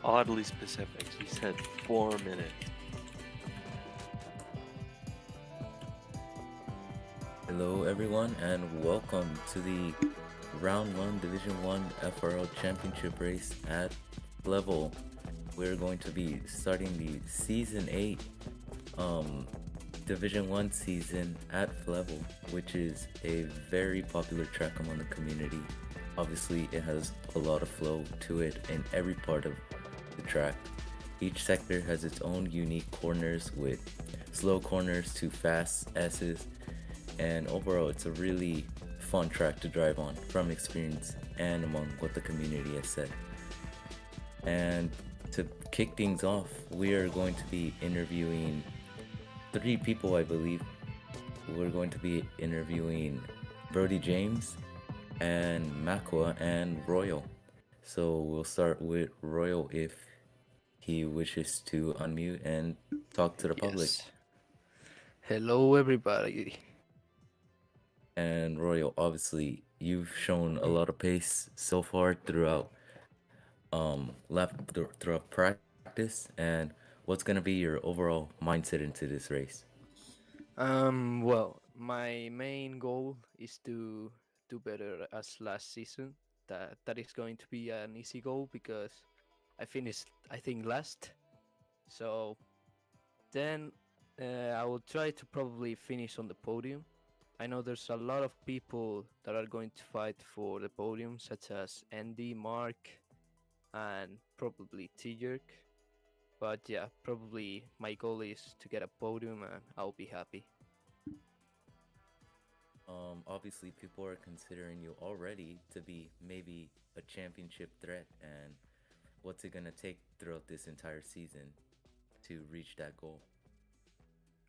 Oddly specific. He said 4 minutes. Hello, everyone, and welcome to the Round 1 Division 1 FRL Championship race at level. We're going to be starting the Season 8 um, Division 1 season at level, which is a very popular track among the community. Obviously, it has a lot of flow to it in every part of the track. Each sector has its own unique corners with slow corners to fast S's, and overall it's a really fun track to drive on from experience and among what the community has said. And to kick things off, we are going to be interviewing three people, I believe. We're going to be interviewing Brody James and Makwa and Royal. So we'll start with Royal if he wishes to unmute and talk to the public. Yes. Hello, everybody. And Royal, obviously, you've shown a lot of pace so far throughout throughout practice, and what's gonna be your overall mindset into this race? Well, my main goal is to do better as last season. That is going to be an easy goal because I finished, I think, last. So then I will try to probably finish on the podium. I know there's a lot of people that are going to fight for the podium, such as Andy, Mark, and probably T-Jerk. But yeah, probably my goal is to get a podium and I'll be happy. Obviously, people are considering you already to be maybe a championship threat, and what's it gonna take throughout this entire season to reach that goal?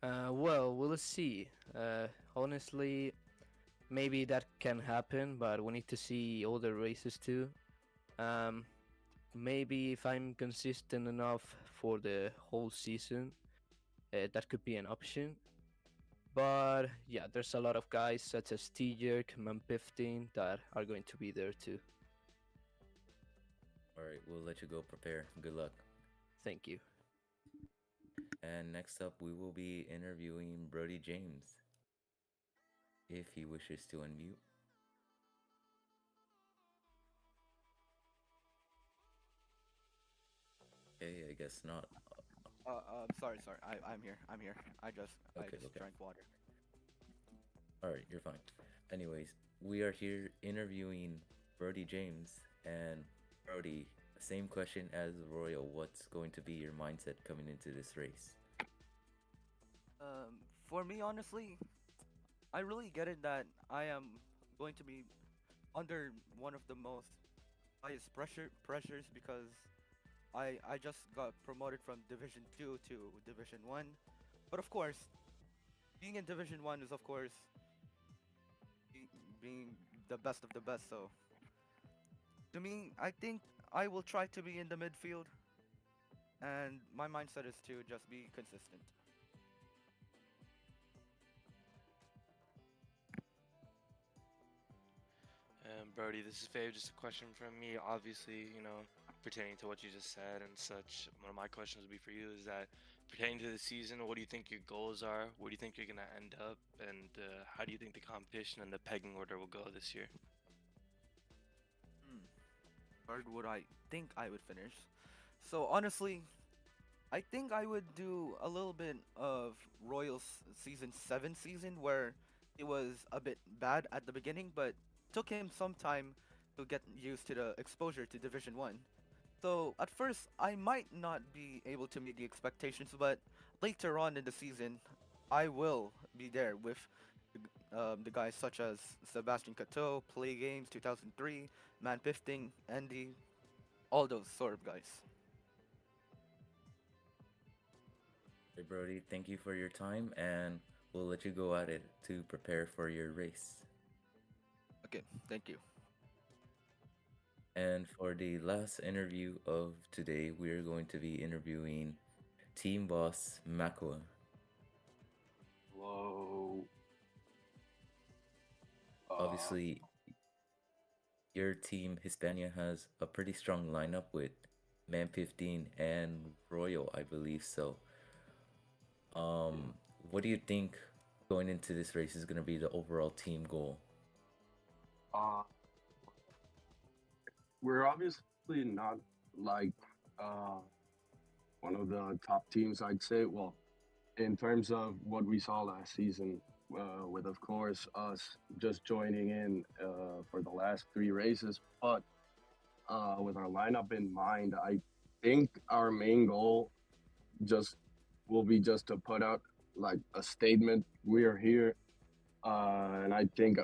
Well, we'll see. Honestly, maybe that can happen, but we need to see other races too. Um, Maybe if I'm consistent enough for the whole season, that could be an option. But yeah, there's a lot of guys such as T-Jerk, Man15 that are going to be there too. All right, we'll let you go prepare. Good luck. Thank you. And next up, we will be interviewing Brody James if he wishes to unmute. Okay, I guess not. Sorry. I'm here. I Okay, just okay. drank water. All right, you're fine. Anyways, we are here interviewing Brody James, and Brody, same question as Royal. What's going to be your mindset coming into this race? For me, honestly, I really get it that I am going to be under one of the most highest pressures because I just got promoted from Division 2 to Division 1. But of course, being in Division 1 is of course being the best of the best. So to me, I think I will try to be in the midfield, and my mindset is to just be consistent. Brody, this is Fave. Just a question from me. Obviously, pertaining to what you just said and such, one of my questions would be for you is that pertaining to the season, what do you think your goals are? Where do you think you're going to end up? And how do you think the competition and the pegging order will go this year? Hmm. Where would I think I would finish? So honestly, I think I would do a little bit of Royals season 7 season where it was a bit bad at the beginning, but took him some time to get used to the exposure to Division 1. So at first, I might not be able to meet the expectations, but later on in the season, I will be there with the guys such as Sebastian Cateau, Play Games 2003, Man Pifting, Andy, all those sort of guys. Hey, Brody, thank you for your time, and we'll let you go at it to prepare for your race. Okay, thank you. And for the last interview of today, we are going to be interviewing Team Boss Makua. Whoa. Uh, Obviously, your team Hispania has a pretty strong lineup with Man 15, and Royal, I believe so. What do you think going into this race is going to be the overall team goal? Uh, we're obviously not like uh, one of the top teams, I'd say. Well, in terms of what we saw last season, with of course us just joining in for the last three races, but with our lineup in mind, I think our main goal just will be just to put out like a statement. We are here, and I think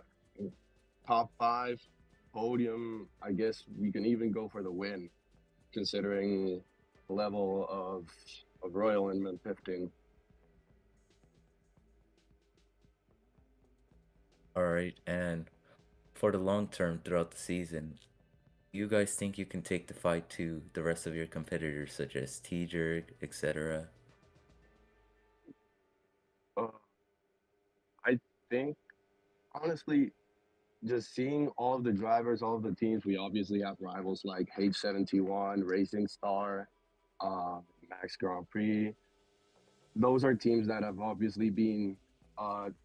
top five podium. I guess we can even go for the win, considering the level of Royal and Men 15. All right, and for the long term throughout the season, you guys think you can take the fight to the rest of your competitors, such as T-Jerk, etc.? Uh, I think honestly, just seeing all of the drivers, all of the teams, we obviously have rivals like H71, Racing Star, Max Grand Prix. Those are teams that have obviously been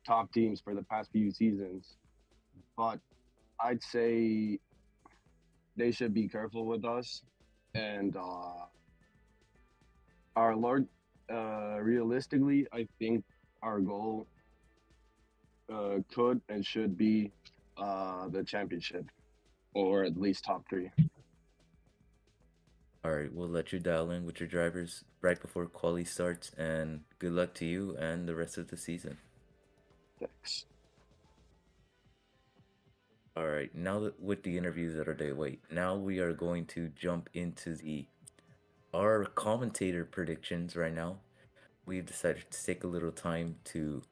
top teams for the past few seasons. But I'd say they should be careful with us. And our Lord, realistically, I think our goal could and should be the championship, or at least top three. All right, we'll let you dial in with your drivers right before quali starts, and good luck to you and the rest of the season. Thanks. All right, now that with the interviews that are day wait, now we are going to jump into the our commentator predictions right now. We've decided to take a little time to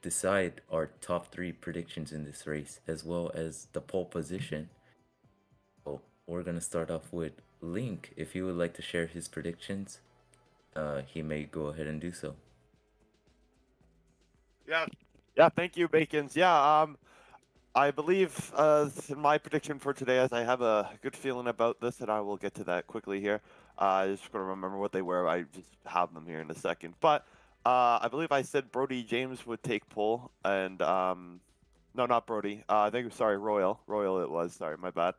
decide our top three predictions in this race, as well as the pole position. So we're gonna start off with Link. If he would like to share his predictions, he may go ahead and do so. Yeah, thank you, Bacons. Yeah, I believe in my prediction for today, as I have a good feeling about this, and I will get to that quickly here. I just gonna remember what they were. I just have them here in a second. But I believe I said Brody James would take pole, and no, not Brody. I think sorry, Royal. Royal it was. Sorry, my bad.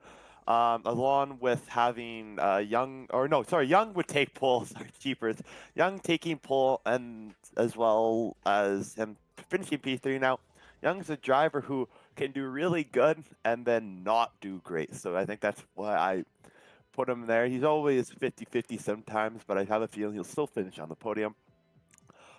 Along with having Young, or no, sorry, Young would take pole. Sorry, cheapers. Young taking pole, and as well as him finishing P3. Now, Young's a driver who can do really good and then not do great. So I think that's why I put him there. He's always 50-50 sometimes, but I have a feeling he'll still finish on the podium.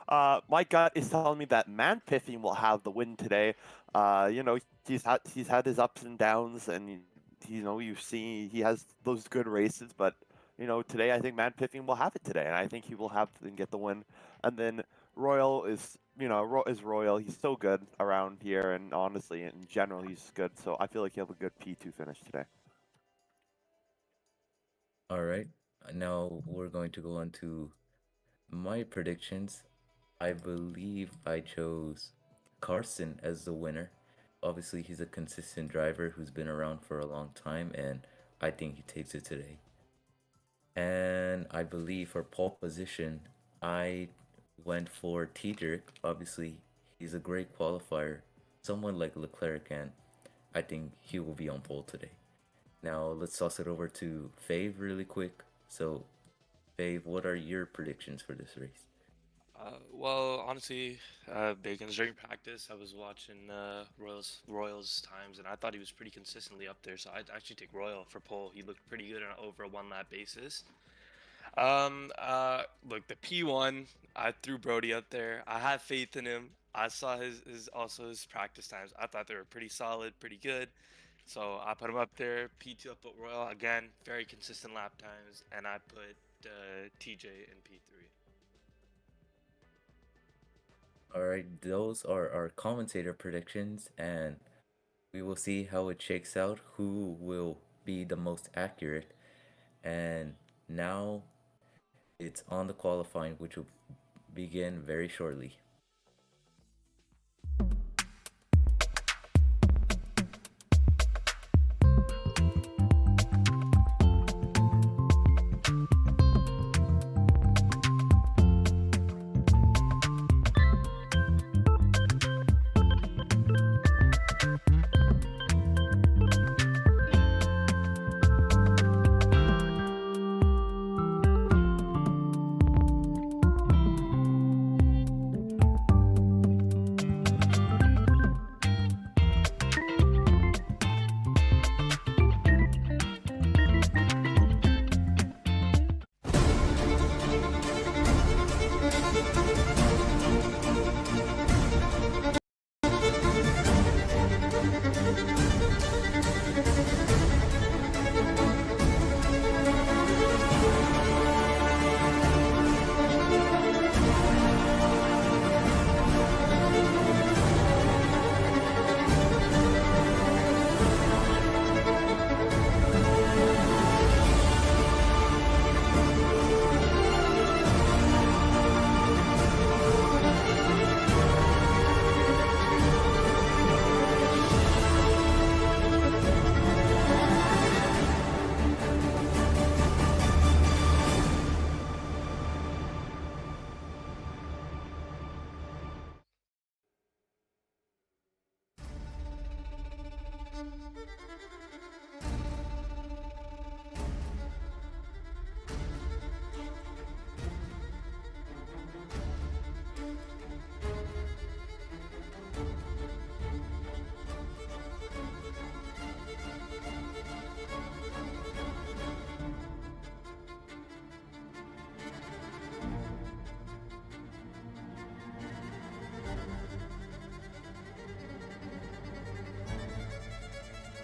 My gut is telling me that Man Piffing will have the win today. You know, he's had his ups and downs, and you know you've seen he has those good races, but you know today I think Man Piffing will have it today, and I think he will have and get the win. And then Royal is is Royal. He's so good around here, and honestly, in general, he's good. So I feel like he'll have a good P2 finish today. All right, now we're going to go on to my predictions. I believe I chose Carson as the winner. Obviously, he's a consistent driver who's been around for a long time, and I think he takes it today. And I believe for pole position, I went for T-Jerk. Obviously, he's a great qualifier, someone like Leclerc, and I think he will be on pole today. Now, let's toss it over to Fave really quick. So, Fave, what are your predictions for this race? Well, honestly, Bacon's during practice, I was watching Royals times, and I thought he was pretty consistently up there. So I'd actually take Royal for pole. He looked pretty good on over a one-lap basis. Look, the P1, I threw Brody up there. I had faith in him. I saw his practice times. I thought they were pretty solid, pretty good. So I put him up there. P2 I put Royal again, very consistent lap times, and I put TJ in P3. All right, those are our commentator predictions, and we will see how it shakes out, who will be the most accurate. And now it's on the qualifying, which will begin very shortly.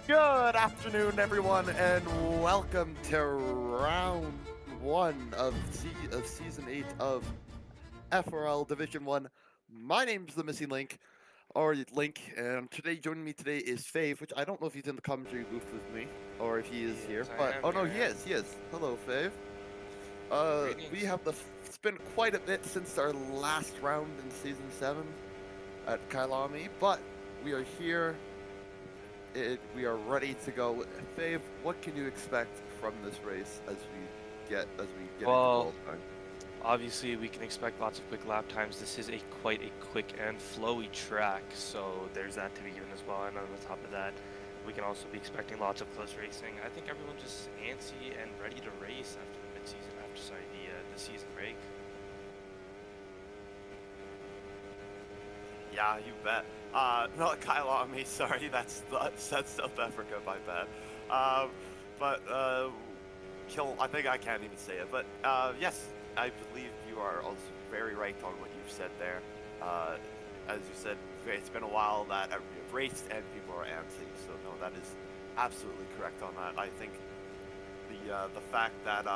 Good afternoon, everyone, and welcome to round one of season 8 of FRL Division 1. My name's the Missing Link, or Link, and joining me today is Fave, which I don't know if he's in the commentary booth with me, or if he is here, Yes, I but, am, oh no, here I am. he is. Hello, Fave. We Greetings. have it's been quite a bit since our last round in season 7 at Kailami, but we are here. We are ready to go. Fave, what can you expect from this race as we get into Well, qualifying? obviously we can expect lots of quick lap times. This is quite a quick and flowy track, so there's that to be given as well. And on the top of that, we can also be expecting lots of close racing. I think everyone's just antsy and ready to race after the the season break. Yeah, you bet. Not Kailami, sorry, that's South Africa, my bad. I think I can't even say it, but yes, I believe you are also very right on what you've said there. As you said, it's been a while that we've raced and people are antsy, so no, that is absolutely correct on that. I think the fact that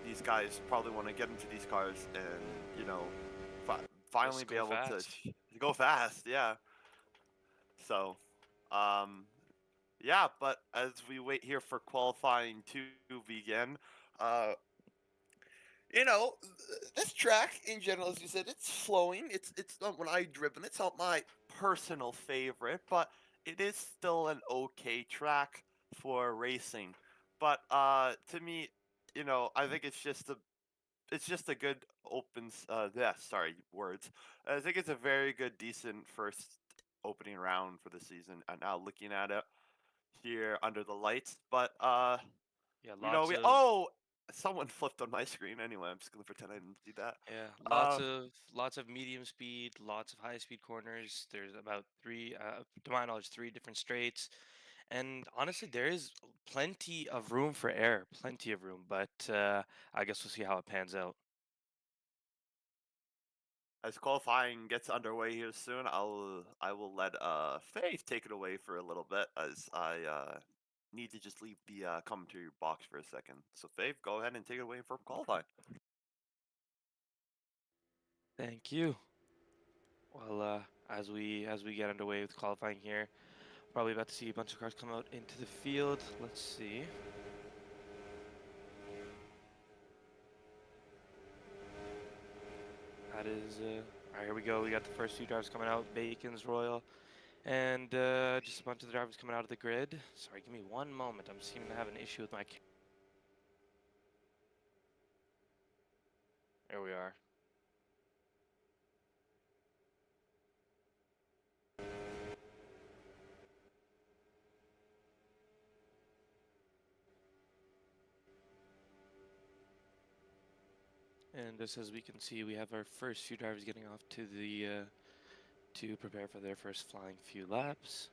these guys probably want to get into these cars and finally Just be go able fast. to go fast, yeah. So, yeah, but as we wait here for qualifying to begin, uh, you know, this track in general, as you said, it's flowing. It's not when I driven. It's not my personal favorite, but it is still an okay track for racing. But to me, I think it's just a good sorry, words. I think it's a very good, decent first opening round for the season. And now looking at it here under the lights, but Yeah, lots of someone flipped on my screen. Anyway, I'm just gonna pretend I didn't see that. Yeah, Uh, lots of medium speed, lots of high speed corners. There's about three, to my knowledge, three different straights, and honestly, there is plenty of room for error, plenty of room. But I guess we'll see how it pans out. as qualifying gets underway here soon, I will let Faith take it away for a little bit as I need to just leave the commentary box for a second. So Faith, go ahead and take it away for qualifying. Thank you. Well, as we get underway with qualifying here, probably about to see a bunch of cars come out into the field. Let's see. That is, all right, here we go. We got the first few drivers coming out. Bacon's Royal. And just a bunch of the drivers coming out of the grid. Sorry, give me one moment. I'm seeming to have an issue with my camera. There we are. And just as we can see, we have our first few drivers getting off to the to prepare for their first flying few laps.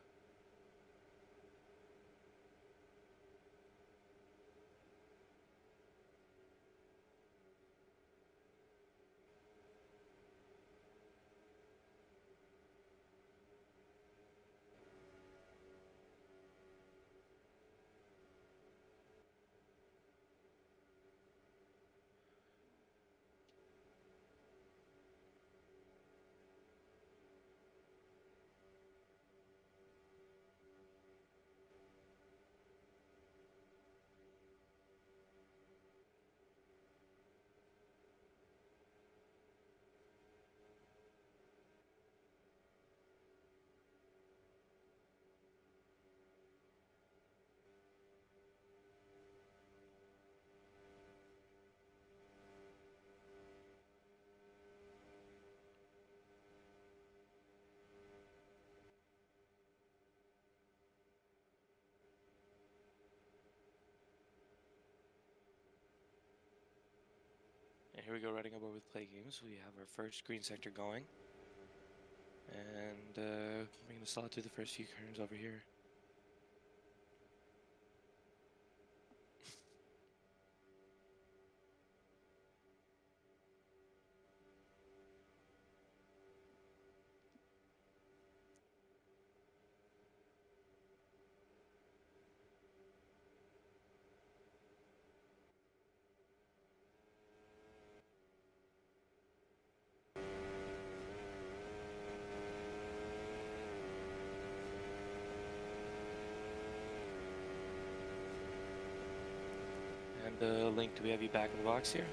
Here we go, riding over with play games. We have our first green sector going. And we're going to slot through the first few turns over here. And Link, do we have you back in the box here?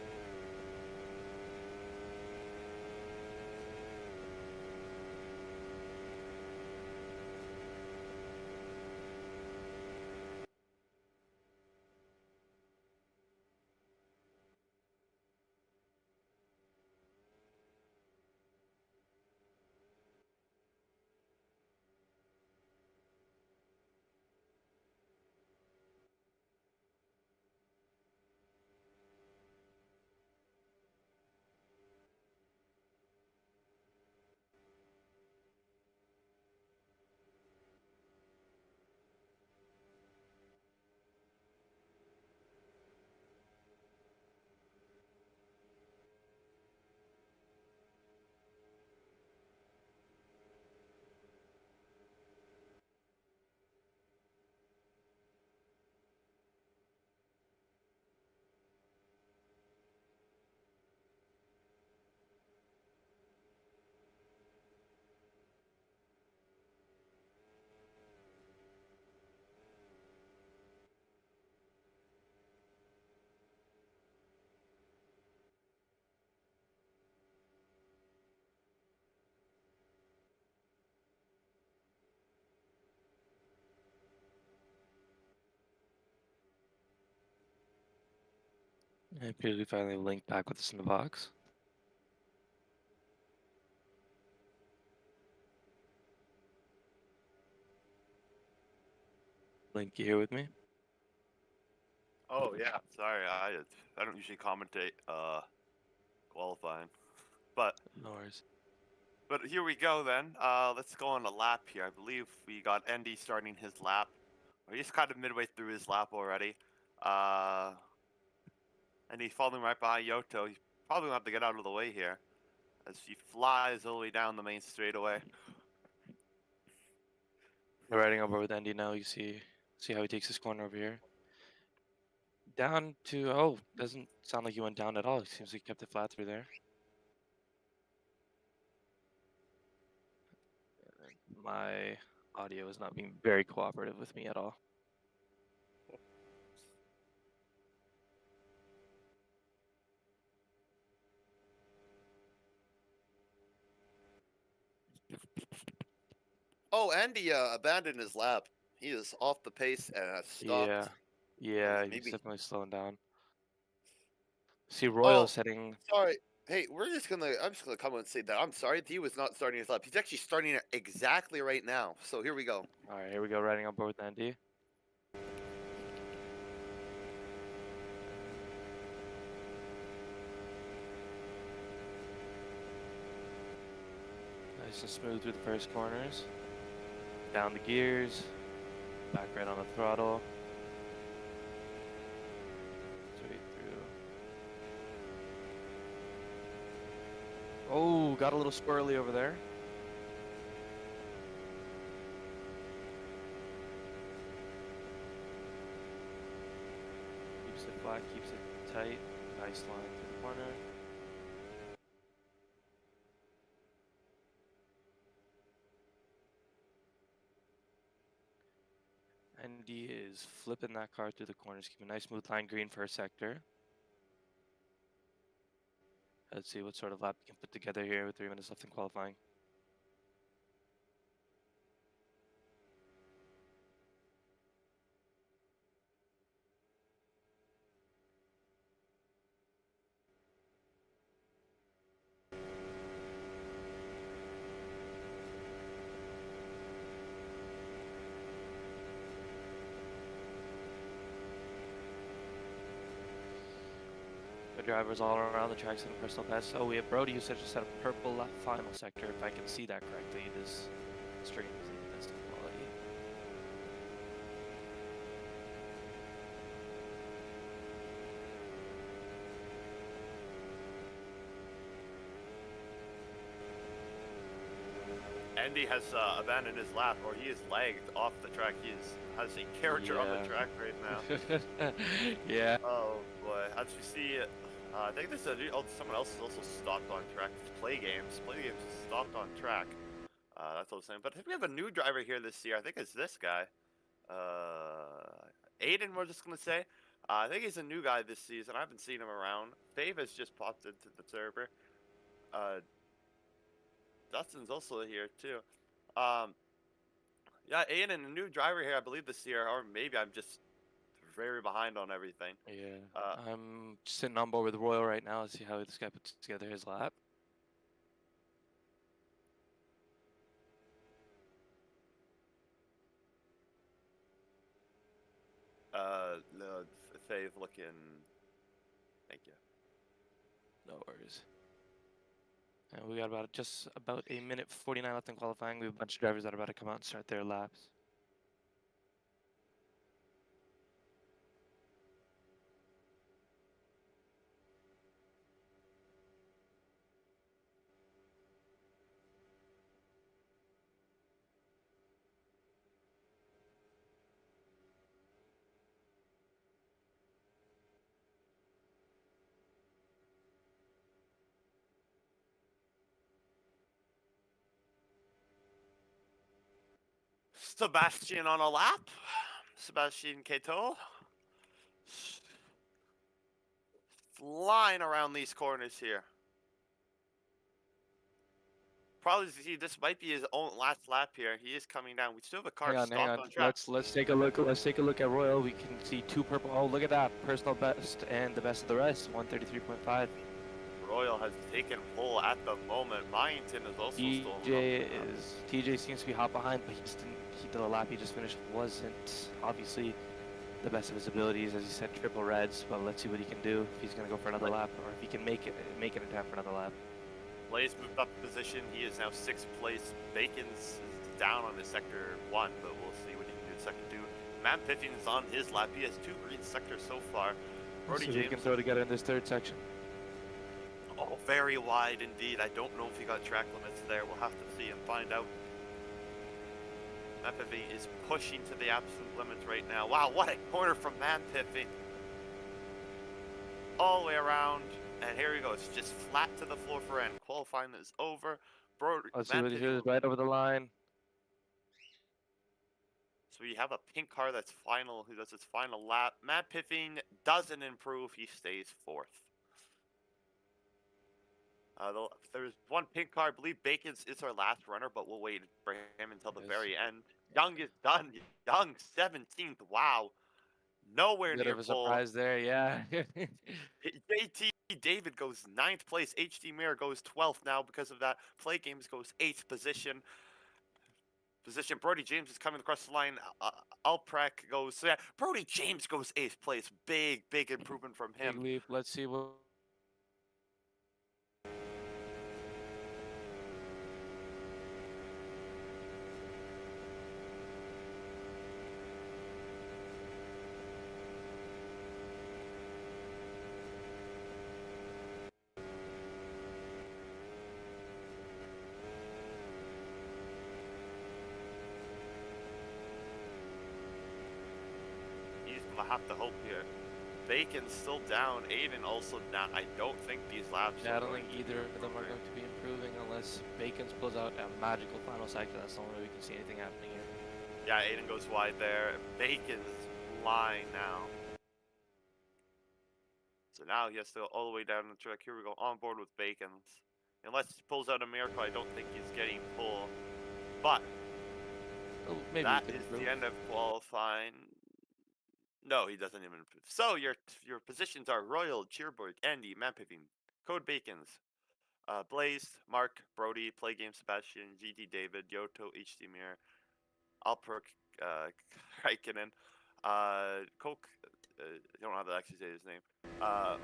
It appears we finally have Link back with us in the box. Link, you here with me? Oh yeah, sorry, I don't usually commentate qualifying, but No worries. here we go then. Let's go on a lap here. I believe we got Andy starting his lap. Or he's kind of midway through his lap already. And he's following right behind Yoto. He's probably gonna have to get out of the way here as he flies all the way down the main straightaway. We're riding over with Andy now. You see how he takes his corner over here. Down to, oh, doesn't sound like he went down at all. It seems like he kept it flat through there. My audio is not being very cooperative with me at all. Oh, Andy abandoned his lap. He is off the pace and has stopped. Yeah, he's Maybe. definitely slowing down. See, Royal Oh, setting. sorry. Hey, I'm just gonna come and say that I'm sorry. He was not starting his lap. He's actually starting it exactly right now. So here we go. All right, here we go, riding on board with Andy. Nice and smooth through the first corners. Down the gears. Back right on the throttle. Straight through. Oh, got a little squirrely over there. Keeps it flat, keeps it tight. Nice line through the corner. And he is flipping that car through the corners, keeping a nice smooth line green first sector. Let's see what sort of lap we can put together here with 3 minutes left in qualifying. drivers all around the track setting personal best. Oh, we have Brody who said just set a purple left final sector. If I can see that correctly, this stream isn't the best of quality. Andy has abandoned his lap, or he is lagged off the track. He has a character on the track right now. Yeah. Oh boy, as you see, I think this is someone else is also stopped on track. It's Play Games. Play Games is stopped on track. That's what I'm saying. But I think we have a new driver here this year. I think it's this guy. Aiden, we're just gonna say. I think he's a new guy this season. I haven't seen him around. Fave has just popped into the server. Dustin's also here too. Yeah, Aiden, a new driver here, I believe this year, or maybe I'm just very behind on everything. Yeah. I'm sitting on board with Royal right now to see how this guy puts together his lap. Fave looking. Thank you. No worries. And we got just about a minute 49 left in qualifying. We have a bunch of drivers that are about to come out and start their laps. Sebastian on a lap. Sebastian Cato. Flying around these corners here. Probably this might be his own last lap here. He is coming down. We still have a car stopped on track. Let's take a look. Let's take a look at Royal. We can see two purple. Oh, look at that! Personal best and the best of the rest. 133.5. Royal has taken pole at the moment. Byington is also TJ seems to be hot behind, but he did a lap he just finished wasn't obviously the best of his abilities, as he said, triple reds. But let's see what he can do, if he's gonna go for another lap, or if he can make it in time for another lap. Blaze moved up position. He is now 6th place. Bacon's is down on his sector 1, but we'll see what he can do in second 2. Man Piffin is on his lap. He has 2 green sectors so far. Brody James can throw together in this third section. Oh, very wide indeed. I don't know if he got track limits there. We'll have to see and find out. Man Piffin is pushing to the absolute limits right now. Wow, what a corner from Man Piffin. All the way around. And here he goes, just flat to the floor for end. Qualifying is over. Let's see what he does, right over the line. So we have a pink car that's final, who does its final lap. Matt Piffing doesn't improve, he stays 4th. There's one pink car, I believe Bacon's is our last runner, but we'll wait for him until the very end. Young is done. Young 17th, wow. Nowhere near Bit of a pole. surprise there, yeah. JT David goes 9th place. HD Mirror goes 12th now because of that. Play Games goes 8th position. Brody James is coming across the line. Alprek goes. So yeah, Brody James goes 8th place. Big improvement from him. Big leap. Let's see what. Have to hope here. Bacon's still down. Aiden also down. I don't think these laps. Yeah, I don't think either of them are going to be improving unless Bacon's pulls out a magical final sector. That's the only way we can see anything happening here. Yeah, Aiden goes wide there. Bacon's lying now. So now he has to go all the way down the track. Here we go, on board with Bacon's. Unless he pulls out a miracle, I don't think he's getting pulled. But maybe that is the end of qualifying. No, he doesn't even improve. So your positions are Royal, Cheerberg, Andy, Mampiving, Code Bacons, Blaze, Mark, Brody, Play Game, Sebastian, GT David, Yoto, HD Mirror, Alperk, Raikkonen, Coke, I don't know how to actually say his name,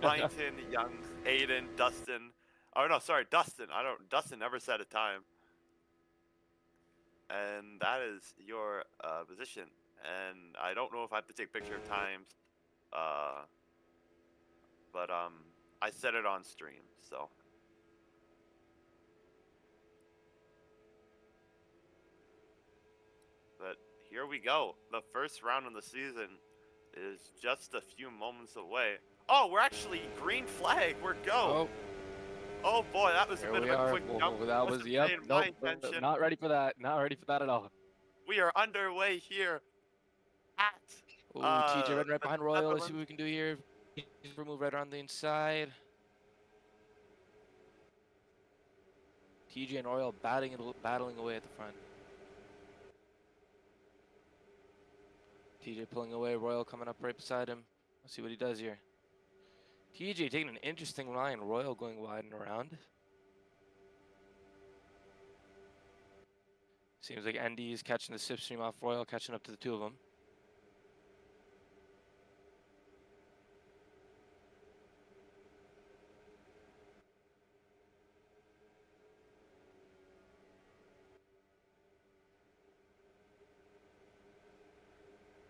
Byington, Young, Aiden, Dustin. Oh no, sorry, Dustin. Dustin never set a time. And that is your position. And I don't know if I have to take picture of times, but I set it on stream, so. But here we go. The first round of the season is just a few moments away. Oh, we're actually green flag. We're go. Oh boy, that was a bit of a quick jump. That was Wasn't yep. paying Nope. my attention. Not ready for that. Not ready for that at all. We are underway here at. Ooh, TJ running right behind Royal. Let's see Netherlands. what we can do here. Move right around the inside. TJ and Royal battling away at the front. TJ pulling away. Royal coming up right beside him. Let's see what he does here. TJ taking an interesting line. Royal going wide and around. Seems like Andy is catching the slipstream off Royal, catching up to the two of them.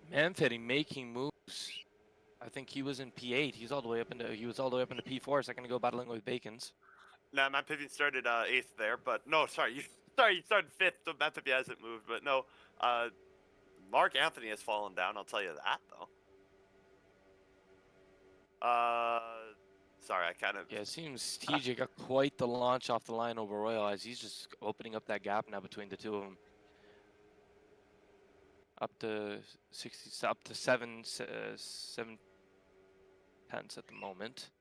Manfetti making moves. I think he was in P8. He was all the way up into P4 a second ago, battling with Bacons. Nah, Matt Pivian started 8th there, but no, sorry, you started 5th. So Matt Pivian hasn't moved, but no, Mark Anthony has fallen down. I'll tell you that though. Sorry, I kind of. Yeah, it seems TJ got quite the launch off the line over Royal as he's just opening up that gap now between the two of them. Up to 7 tenths at the moment.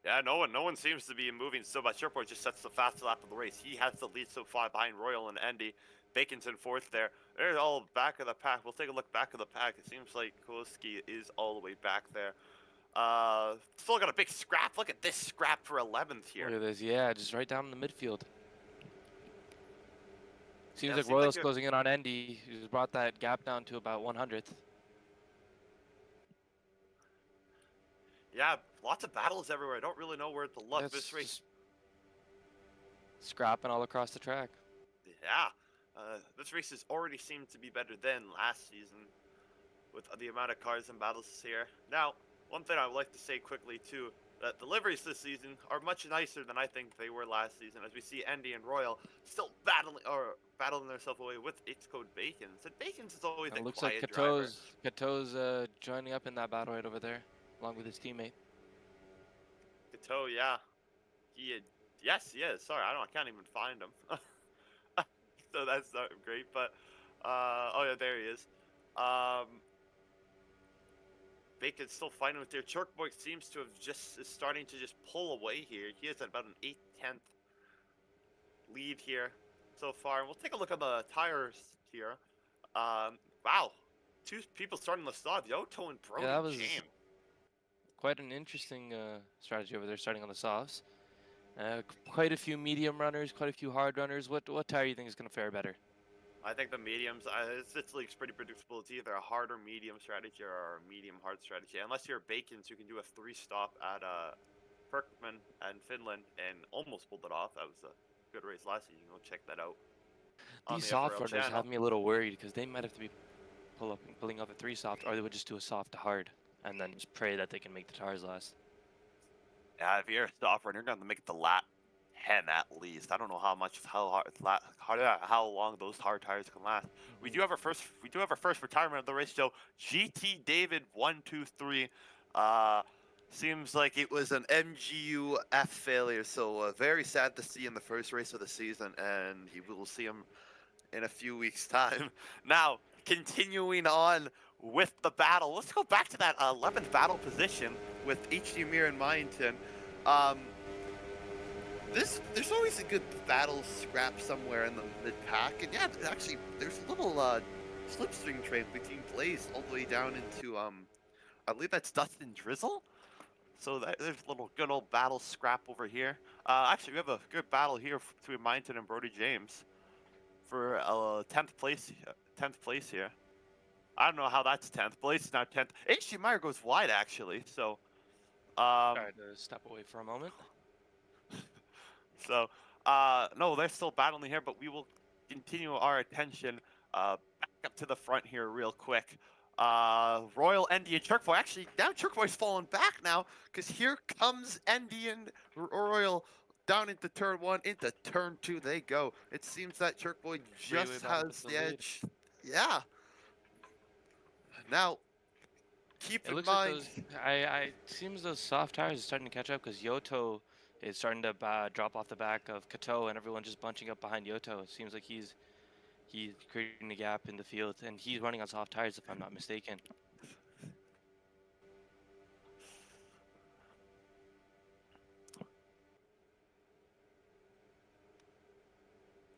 Yeah, no one seems to be moving so much. Sherport just sets the fastest lap of the race. He has the lead so far behind Royal and Andy. Bacon's in 4th there. They're all back of the pack. We'll take a look back of the pack. It seems like Koski is all the way back there. Still got a big scrap. Look at this scrap for 11th here. Look at this, yeah, just right down in the midfield. Seems like Seems Royal's like closing in on Andy. He's brought that gap down to about 100th. Yeah, lots of battles everywhere. I don't really know where to look. Yeah, This race. Scrapping all across the track. Yeah, this race has already seemed to be better than last season with the amount of cars and battles here. Now, one thing I would like to say quickly too, that the liveries this season are much nicer than I think they were last season, as we see Andy and Royal still battling themselves away with It's Code Bacons. And Bacons is always a Looks like quiet driver. Kato's joining up in that battle right over there, along with his teammate. Kato, yeah. Yes, he is. Sorry, I can't even find him. So that's not great, but oh yeah, there he is. Bacon's still fighting with their Chorkboy seems to have is starting to just pull away here. He has about an 8/10 lead here so far. And we'll take a look at the tires here. Wow, 2 people starting the stop. Yoto and Brody that was James. quite an interesting strategy over there, starting on the softs. Quite a few medium runners, quite a few hard runners. What tire do you think is going to fare better? I think the mediums, this league's pretty predictable. It's either a hard or medium strategy or a medium hard strategy. Unless you're Bacons, you can do a 3-stop at Perkman and Finland and almost pulled it off. That was a good race last season. Go check that out. These soft runners have me a little worried because they might have to be pulling off a 3-soft, or they would just do a soft to hard and then just pray that they can make the tires last. Yeah, if you're a soft runner, you're going to make it to lap 10 at least. I don't know how long those hard tires can last. We do have our first retirement of the race, Joe. GT David 123. Seems like it was an MGU-F failure, so very sad to see in the first race of the season, and we'll see him in a few weeks' time. Now, continuing on with the battle, let's go back to that 11th battle position with HD Mir and Myington. There's always a good battle scrap somewhere in the mid-pack, and yeah, actually, there's a little slipstream trade between Blaze all the way down into, I believe that's Dustin Drizzle? So there's a little good old battle scrap over here. Actually, we have a good battle here between Myington and Brody James for 10th place 10th place here. I don't know how that's 10th. Blaze is now 10th. HG Meyer goes wide, actually. So, Tried to step away for a moment. So, no, they're still battling here, but we will continue our attention back up to the front here real quick. Royal, Endy, and Churkboy. Actually, now Churkboy's falling back now because here comes Endy and Royal down into turn 1, into turn 2 they go. It seems that Churkboy just battle has for the the lead. edge. Yeah. Now, keep It in looks like mind. those. I seems those soft tires are starting to catch up because Yoto is starting to drop off the back of Kato, and everyone just bunching up behind Yoto. It seems like he's creating a gap in the field, and he's running on soft tires, if I'm not mistaken.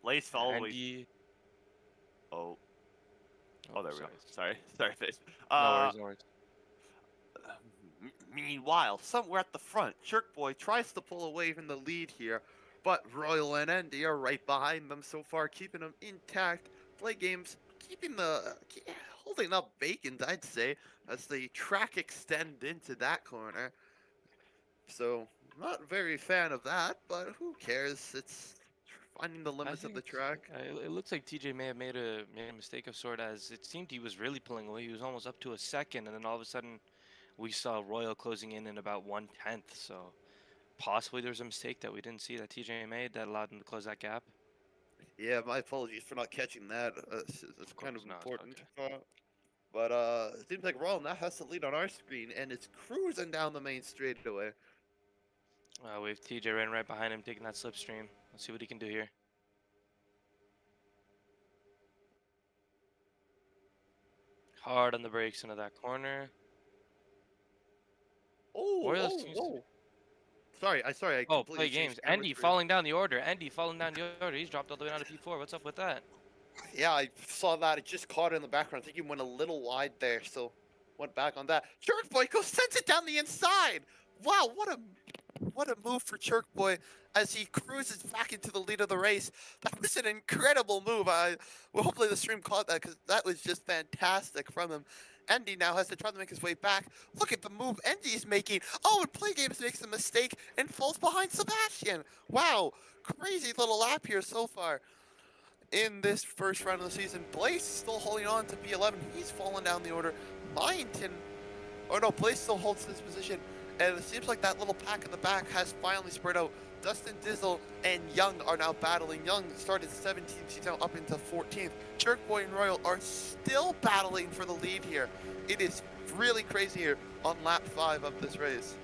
Blaze fell all the way. Andy. Oh, there we go. sorry. Sorry, Face. No worries, no worries. Meanwhile, somewhere at the front, Churkboy tries to pull away from the lead here, but Royal and Endy are right behind them so far, keeping them intact. Play games, holding up Bacon, I'd say, as they track extend into that corner. So, not very fan of that, but who cares? It's finding the limits of the track. It looks like TJ may have made a mistake of sort, as it seemed he was really pulling away. He was almost up to a second, and then all of a sudden, we saw Royal closing in about 1/10. So possibly there's a mistake that we didn't see that TJ made that allowed him to close that gap. Yeah, my apologies for not catching that. It's kind of not, important. But it seems like Royal now has the lead on our screen, and it's cruising down the main straightaway. We have TJ right behind him, taking that slipstream. Let's see what he can do here. Hard on the brakes into that corner. Sorry, I completely play changed games. camera Endy screen. falling down the order. Endy falling down the order. He's dropped all the way down to P4. What's up with that? Yeah, I saw that. It just caught it in the background. I think he went a little wide there, so went back on that. Churkboy sends it down the inside. Wow, what a move for Churkboy as he cruises back into the lead of the race. That was an incredible move. Well, hopefully the stream caught that because that was just fantastic from him. Endy now has to try to make his way back. Look at the move Endy is making. Oh, and Play Games makes a mistake and falls behind Sebastian. Wow, crazy little lap here so far. In this first round of the season, Blaze still holding on to P11. He's fallen down the order. Blaze still holds this position. And it seems like that little pack in the back has finally spread out. Dustin Dizzle and Young are now battling. Young started 17th, he's now up into 14th. Churkboy and Royal are still battling for the lead here. It is really crazy here on lap 5 of this race.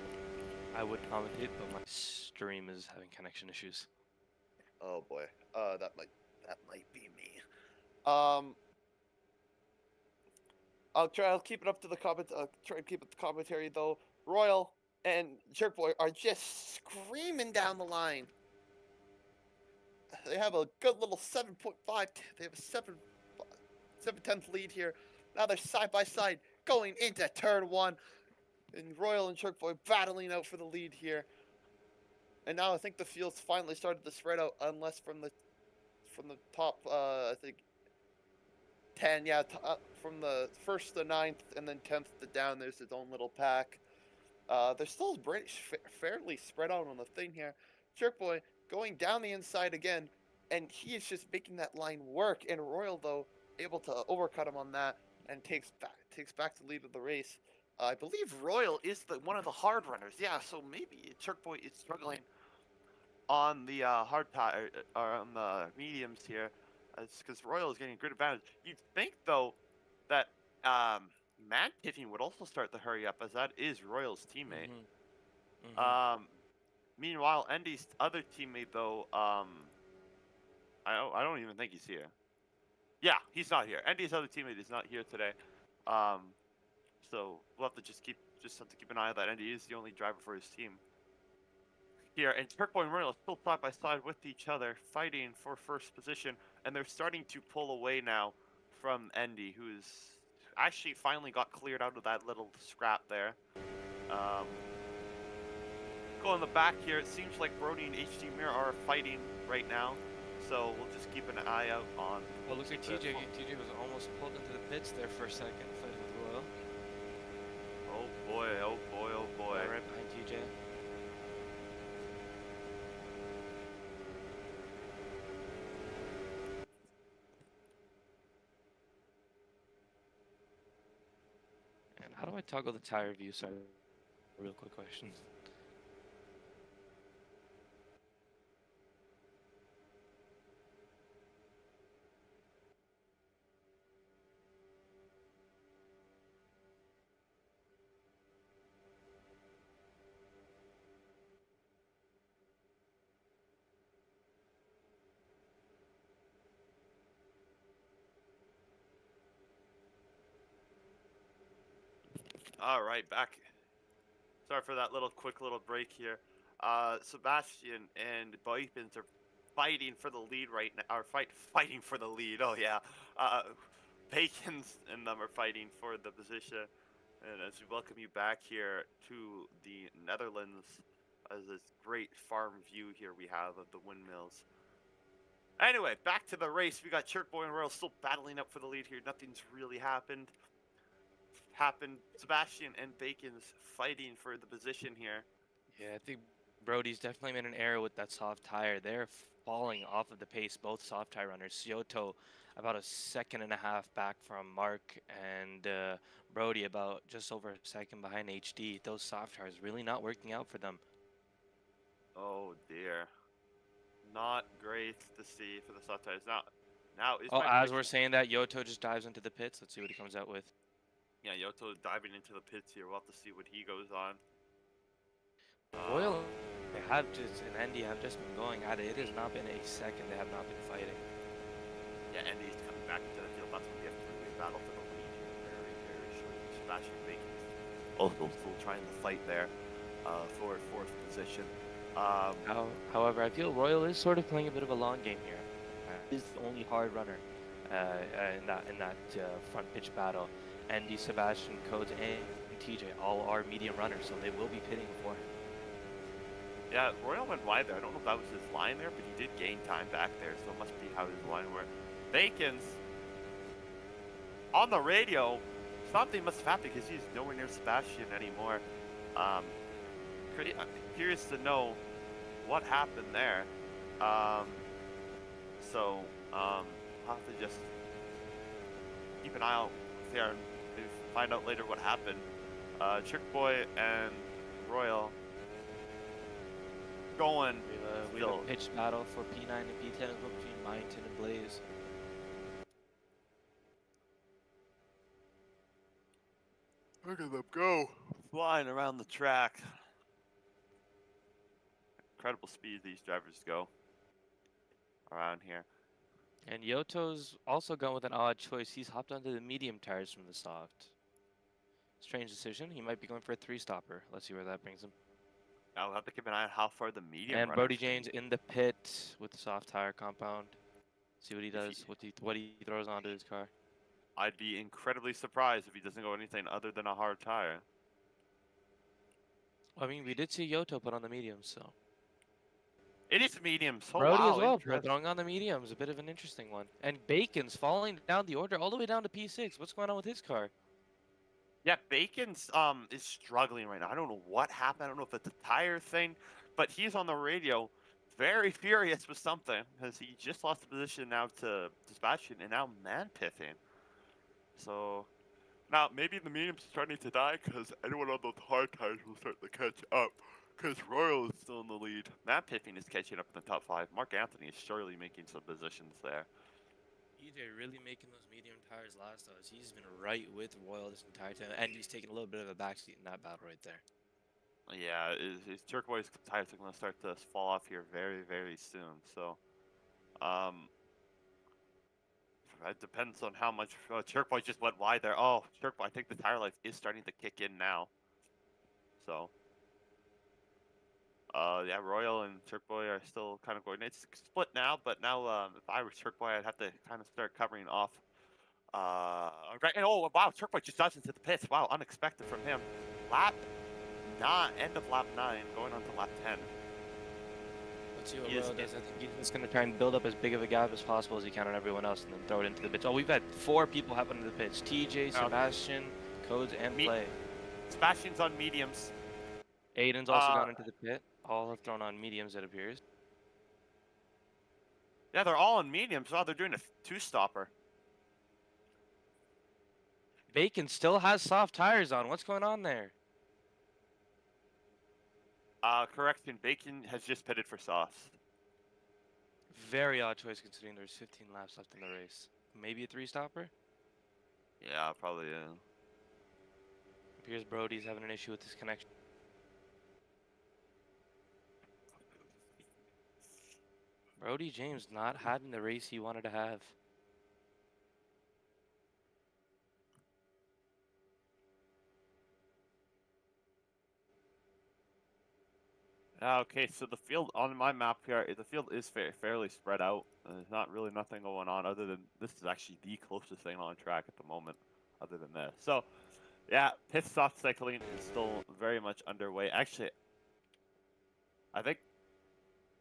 I would commentate, but my stream is having connection issues. Oh boy, that might be me. I'll keep it up to the comment. Try and keep it the commentary though. Royal and Jerkboy are just screaming down the line. They have a good little 7.5. They have a 7/10 lead here. Now they're side by side going into turn 1, and Royal and Jerkboy battling out for the lead here. And now I think the field's finally started to spread out, unless from the top, I think 10, yeah, from the 1st to 9th, and then 10th to down, there's its own little pack. They're still fairly spread out on the thing here. Jerkboy going down the inside again, and he is just making that line work. And Royal, though, able to overcut him on that and takes back the lead of the race. I believe Royal is one of the hard runners. Yeah, so maybe Jerkboy is struggling on the hard tire or on the mediums here, because Royal is getting a good advantage. You'd think though that Man Tiffin would also start the hurry up, as that is Royal's teammate. Meanwhile, Endy's other teammate though, I don't even think he's here. Yeah, he's not here. Endy's other teammate is not here today. So we'll have to just have to keep an eye on that. Endy is the only driver for his team here, and Churkboy and Royal are still side by side with each other, fighting for first position, and they're starting to pull away now from Endy, who's actually finally got cleared out of that little scrap there. Go in the back here, it seems like Brody and HD Mirror are fighting right now, So we'll just keep an eye out on. Oh, looks like the TJ full- was almost pulled into the pits there for a second, fighting with Royal. Oh boy! Oh boy! Oh boy! Right behind TJ. And how do I toggle the tire view? Sorry, real quick question. All right, back. Sorry for that quick little break here. Sebastian and Boypins are fighting for the lead right now. Are fighting for the lead. Oh yeah. Bacons and them are fighting for the position. And as we welcome you back here to the Netherlands, as this great farm view here we have of the windmills. Anyway, back to the race. We got Chirkboy and Royal still battling up for the lead here. Nothing's really happened. Sebastian and Bacon's fighting for the position here. Yeah, I think Brody's definitely made an error with that soft tire. They're falling off of the pace, both soft tire runners. Cioto about a second and a half back from Mark, and Brody about just over a second behind HD. Those soft tires really not working out for them. Oh dear. Not great to see for the soft tires. Now is Oh, my as we're prediction. saying that, Yoto just dives into the pits. Let's see what he comes out with. Yeah, Yoto diving into the pits here. We'll have to see what he goes on. Royal, they have just, and Andy have just been going at it. It has not been a second. They have not been fighting. Yeah, Andy's coming back into the field. That's when we have to really battle for the lead here. Very, very short. Sebastian Bacon also still trying to fight there for fourth position. However, I feel Royal is sort of playing a bit of a long game here. Is the only hard runner in that front pitch battle. Andy, Sebastian, Codes, and TJ all are medium runners, so they will be pitting for him. Yeah, Royal went wide there. I don't know if that was his line there, but he did gain time back there, so it must be how his line worked. Bacon's on the radio. Something must have happened because he's nowhere near Sebastian anymore. I'm curious to know what happened there. I'll have to just keep an eye out there and find out later what happened. Trick Boy and Royal going. We have a pitch battle for P9 and P10 as well between Byington and Blaze. Look at them go flying around the track. Incredible speed these drivers go around here. And Yoto's also gone with an odd choice. He's hopped onto the medium tires from the soft. Strange decision. He might be going for a three-stopper. Let's see where that brings him. I'll have to keep an eye on how far the medium. And Brody James in the pit with the soft tire compound. See what he does. What he throws onto his car. I'd be incredibly surprised if he doesn't go anything other than a hard tire. I mean, we did see Yoto put on the mediums, so. It is mediums. Oh, Brody wow, as well, throwing on the mediums. A bit of an interesting one. And Bacon's falling down the order all the way down to P6. What's going on with his car? Yeah, Bacon's is struggling right now. I don't know what happened. I don't know if it's a tire thing, but he's on the radio, very furious with something because he just lost the position now to Sebastian and now man piffing. So now maybe the medium's starting to die because anyone on those hard tires will start to catch up. Because Royal is still in the lead. Matt Piffing is catching up in the top 5. Mark Anthony is surely making some positions there. EJ really making those medium tires last though. He's been right with Royal this entire time, and he's taking a little bit of a backseat in that battle right there. Yeah, his turquoise tires are going to start to fall off here very, very soon. So, it depends on how much Turquoise just went wide there. Oh, Turquoise, I think the tire life is starting to kick in now. So. Yeah, Royal and Turkboy are still kind of going. It's split now, but now if I were Turkboy, I'd have to kind of start covering off. Right. Oh, wow, Turkboy just dives into the pits. Wow, unexpected from him. End of lap 9, going on to lap 10. See what He is Royal in- does. I think he's just gonna try and build up as big of a gap as possible as he can on everyone else, and then throw it into the pitch. Oh, we've had 4 people hop into the pitch: TJ, Oh. Sebastian, Codes, and Me- Play. Sebastian's on mediums. Aiden's also gone into the pit. All have thrown on mediums, it appears. Yeah, they're all on mediums. Oh, they're doing a 2-stopper. Bacon still has soft tires on. What's going on there? Correction, Bacon has just pitted for softs. Very odd choice considering there's 15 laps left in the race. Maybe a 3-stopper? Yeah, probably, yeah. Appears Brody's having an issue with his connection. Brody James not having the race he wanted to have. Okay, so the field on my map here, the field is fairly spread out. There's not really nothing going on other than this is actually the closest thing on track at the moment, other than this. So, yeah, pit soft cycling is still very much underway. Actually, I think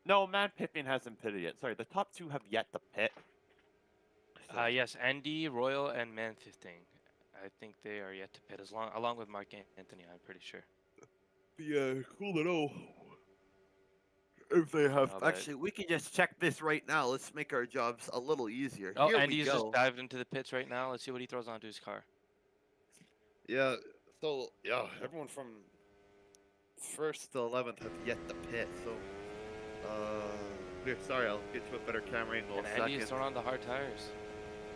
no, Man Pippin hasn't pitted yet. Sorry, the top 2 have yet to pit. So, Yes, Andy, Royal, and Man 15. I think they are yet to pit, along with Mark Anthony, I'm pretty sure. yeah, cool to know. If they have. No, but- Actually, we can just check this right now. Let's make our jobs a little easier. Oh, Here Andy's we just go. dived into the pits right now. Let's see what he throws onto his car. Yeah, so, yeah, everyone from 1st to 11th have yet to pit, so, here, sorry, I'll get you a better camera angle And in a Andy is second. throwing on the hard tires.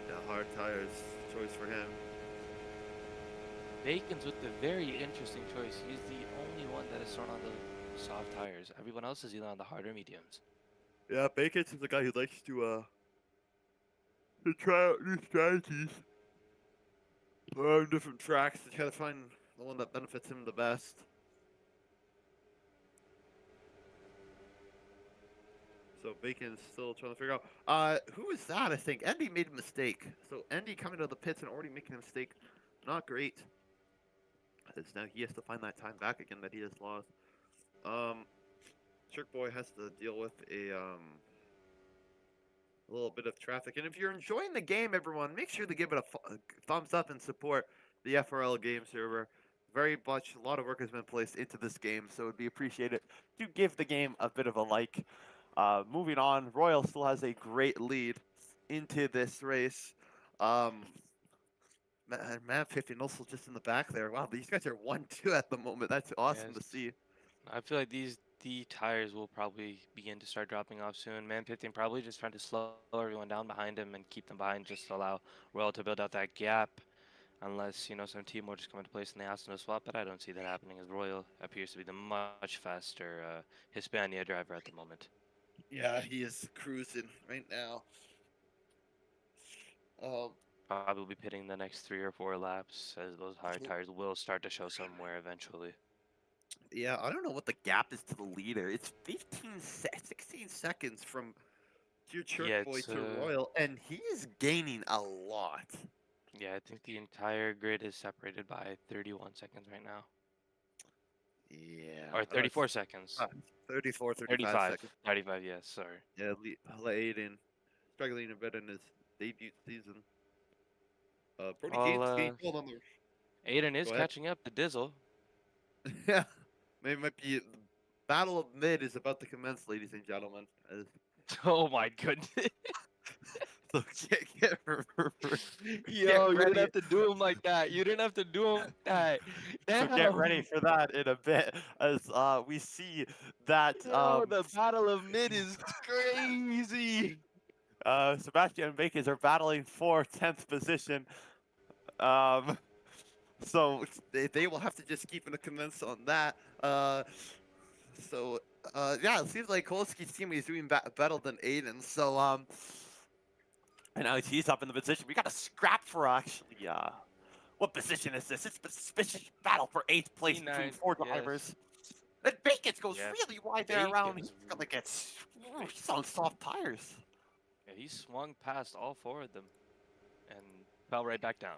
Yeah, hard tires, choice for him. Bacon's with the very interesting choice. He's the only one that is thrown on the soft tires. Everyone else is either on the hard or mediums. Yeah, Bacon's the guy who likes to try out new strategies. On different tracks to try to find the one that benefits him the best. So Bacon's still trying to figure out. Who is that? I think Andy made a mistake. So Andy coming to the pits and already making a mistake. Not great. As now he has to find that time back again that he has lost. Trick Boy has to deal with a little bit of traffic. And if you're enjoying the game, everyone, make sure to give it a thumbs up and support the FRL game server. Very much, a lot of work has been placed into this game, so it would be appreciated to give the game a bit of a like. Moving on, Royal still has a great lead into this race. Man 15 also just in the back there. Wow, these guys are 1-2 at the moment. That's awesome to Yes. see. I feel like the tires will probably begin to start dropping off soon. Man 15 probably just trying to slow everyone down behind him and keep them behind just to allow Royal to build out that gap. Unless, some team will just come into place and they ask them to swap, but I don't see that happening as Royal appears to be the much faster Hispania driver at the moment. Yeah, he is cruising right now. Probably will be pitting the next 3 or 4 laps as those hard tires will start to show somewhere eventually. Yeah, I don't know what the gap is to the leader. It's 16 seconds from your Church Boy it's, to Royal, and he is gaining a lot. Yeah, I think the entire grid is separated by 31 seconds right now. Yeah. Or 34 seconds. 34, 35 35. seconds. 35, yes, sorry. Yeah, Aiden struggling a bit in his debut season. Brody Well, Gaines gained on the... Aiden is Go ahead. catching up to Dizzle. Yeah, maybe it might be... The Battle of Mid is about to commence, ladies and gentlemen. Oh my goodness. So get Yo, you didn't ready. have to do him like that. You didn't have to do him like that. So Damn. get ready for that in a bit, as we see that Yo, the Battle of Mid is crazy. Sebastian and Bakers are battling for 10th position. So they will have to just keep in a commence on that. Yeah, it seems like Kolski's team is doing better than Aiden. So and now he's up in the position. We got a scrap for actually. What position is this? It's a suspicious battle for 8th place between 4 drivers. And Bacon goes really wide there around. He's gonna get. He's on soft tires. Yeah, he swung past all 4 of them and fell right back down.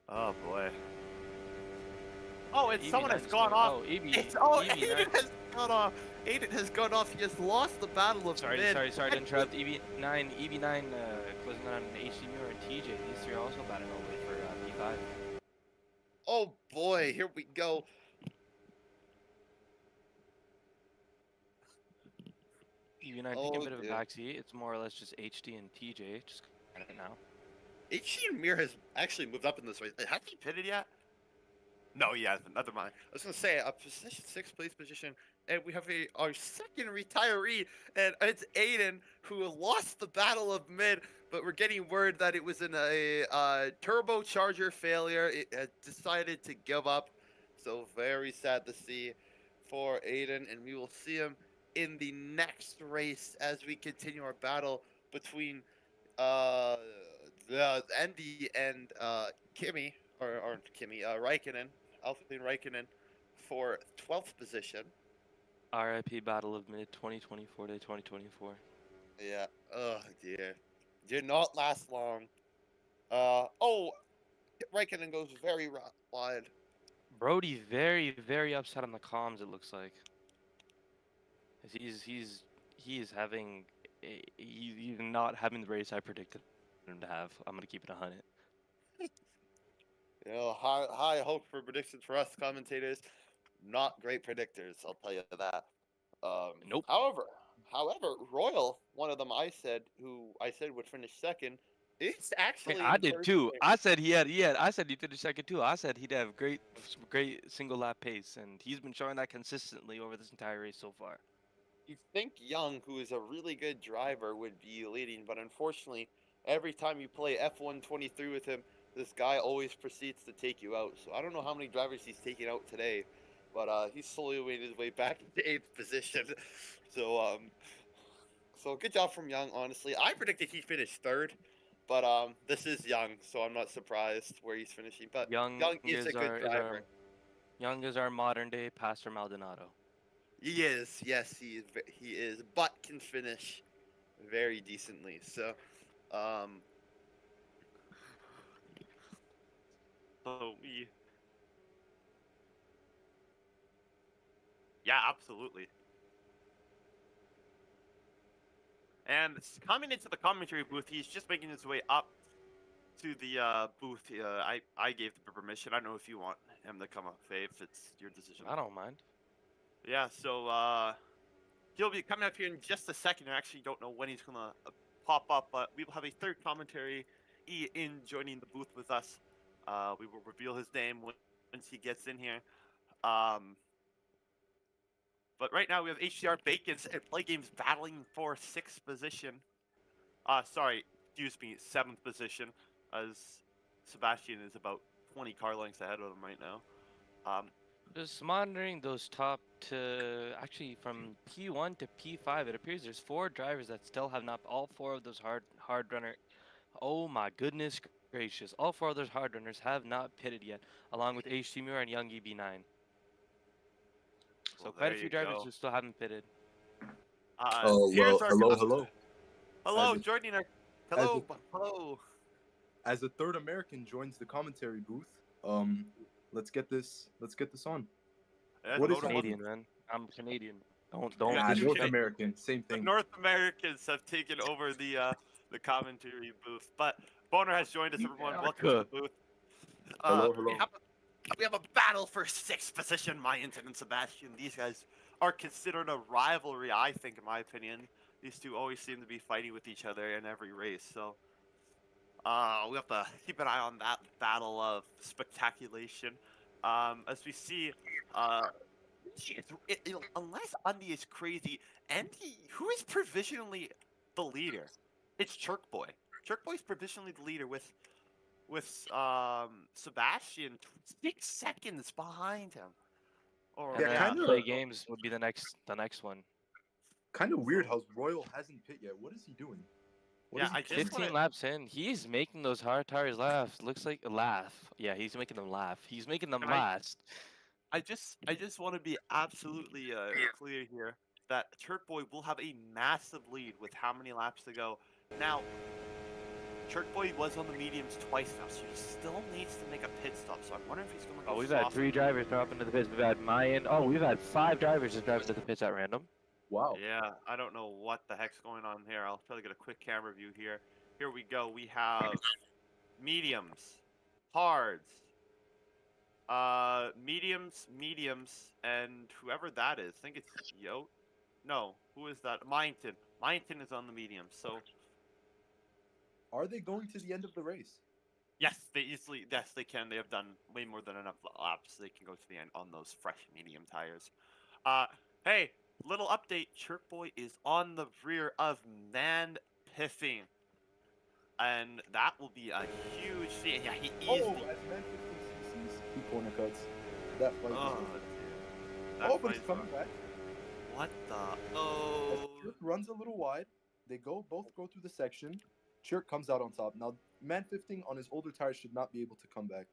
Oh boy. Oh, and someone has gone off. Oh, It's EB9. Aiden has gone off. Aiden has gone off. He has lost the battle of Sorry mid. to interrupt. EB9 closing on HD Muir and TJ. These three are also batting all the way for P5. Oh boy, here we go. EB9 taking a bit of a backseat. It's more or less just HD and TJ just at it now. HD and Mir has actually moved up in this race. Has he pitted yet? No, he hasn't. Never mind. I was gonna say a position 6th place position, and we have our second retiree, and it's Aiden who lost the battle of mid. But we're getting word that it was in a turbocharger failure. It had decided to give up, so very sad to see for Aiden, and we will see him in the next race as we continue our battle between the Andy and Kimmy or Kimmy Raikkonen. Alpine Raikkonen for 12th position. RIP Battle of Mid 2024 to 2024. Yeah. Oh dear. Did not last long. Raikkonen goes very wide. Brody very upset on the comms. It looks like. He's having he's not having the race I predicted him to have. I'm gonna keep it 100. You know, high hopes for predictions for us commentators. Not great predictors, I'll tell you that. Nope. However, Royal, one of them who I said would finish second, it's actually. I did too. I said I said he finished second too. I said he'd have great single lap pace, and he's been showing that consistently over this entire race so far. You'd think Young, who is a really good driver, would be leading, but unfortunately, every time you play F123 with him, this guy always proceeds to take you out. So I don't know how many drivers he's taking out today, but he's slowly made his way back into 8th position. So good job from Young, honestly. I predicted he'd finish 3rd, but this is Young, so I'm not surprised where he's finishing. But Young is a good driver. Young is our modern day Pastor Maldonado. He is, yes, he is, but can finish very decently. So, yeah, absolutely. And coming into the commentary booth, he's just making his way up to the booth. I gave the permission. I don't know if you want him to come up, Faye. If it's your decision. I don't mind. Yeah, so he'll be coming up here in just a second. I actually don't know when he's gonna pop up, but we will have a third commentary in joining the booth with us. We will reveal his name once he gets in here. But right now we have HDR Bacons and Play Games battling for 6th position. Excuse me, 7th position, as Sebastian is about 20 car lengths ahead of him right now. Just monitoring those top to actually from P1 to P5, it appears there's 4 drivers that still have not. All 4 of those hard runner. Oh my goodness gracious! All 4 of those hard runners have not pitted yet, along with HD Muir and Young EB9. So quite a few drivers who still haven't pitted. Hello. Hello, joining our. Hello. As a third American joins the commentary booth, let's get this on. Yeah, what is Canadian, man? I'm Canadian. Don't. North American, same thing. The North Americans have taken over the commentary booth, but Boner has joined us. Everyone, welcome to the booth. Hello. We have a battle for 6th position. Mayans and Sebastian. These guys are considered a rivalry, I think, in my opinion. These two always seem to be fighting with each other in every race. So we have to keep an eye on that battle of spectaculation. As we see, unless Andy is crazy, Andy, who is provisionally the leader? It's Chirkboy. Chirkboy's provisionally the leader with Sebastian 6 seconds behind him. Or Play Games would be the next one. Kind of weird how Royal hasn't pit yet. What is he doing? 15 laps in, he's making those hard tires laugh. Looks like a laugh. Yeah, he's making them laugh. He's making them last. I just want to be absolutely clear here that Turkboy will have a massive lead with how many laps to go. Now, Jerkboy was on the mediums twice now, so he still needs to make a pit stop. So I'm wondering if he's going to go Oh, we've had soft. 3 drivers drop into the pits. We've had Mayan. Oh, we've had 5 drivers just drive into the pits at random. Wow. Yeah, I don't know what the heck's going on here. I'll try to get a quick camera view here. Here we go. We have mediums, hards, mediums, and whoever that is. I think it's Yo. No, who is that? Myington. Myington is on the medium. So Are they going to the end of the race? yes, they can. They have done way more than enough laps. They can go to the end on those fresh medium tires. Hey, little update. Chirkboy is on the rear of Man Piffing. And that will be a huge thing. Yeah, he is. Oh, as Man 15cc's, he corner cuts. That fight is Oh, over. dude. That Oh, but he's fight's coming over. back. What the? As Oh. Chirk runs a little wide. They both go through the section. Chirk comes out on top. Now, Man 15 on his older tires should not be able to come back.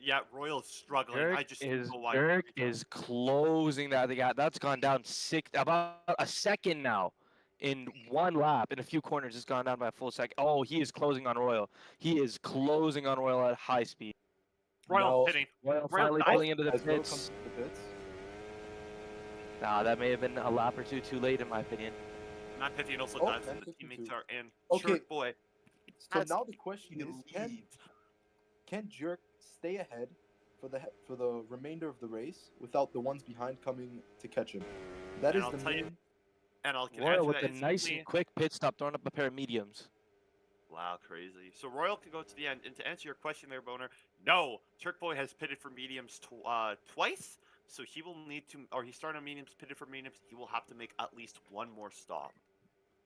Yeah, Royal's struggling. I just don't know why. Dirk is closing that gap. That's gone down about a second now. In one lap, in a few corners, it's gone down by a full second. Oh, he is closing on Royal. He is closing on Royal at high speed. Royal Now- pitting. Royal Royal finally dies pulling into the As Royal comes pits. to the pits. Nah, that may have been a lap or two too late, in my opinion. Man Piffing also Oh, dies, Man and the 52. teammates are in. Okay. Chirkboy. So That's now the question in the is, lead. can Jerk stay ahead for the remainder of the race without the ones behind coming to catch him? That And is I'll the tell you- main. And I'll can Royal answer with that a nice instantly. and quick pit stop, throwing up a pair of mediums. Wow, crazy. So Royal can go to the end. And to answer your question there, Boner, no, Turkboy has pitted for mediums twice, so he will need to, or he started on mediums, pitted for mediums. He will have to make at least one more stop.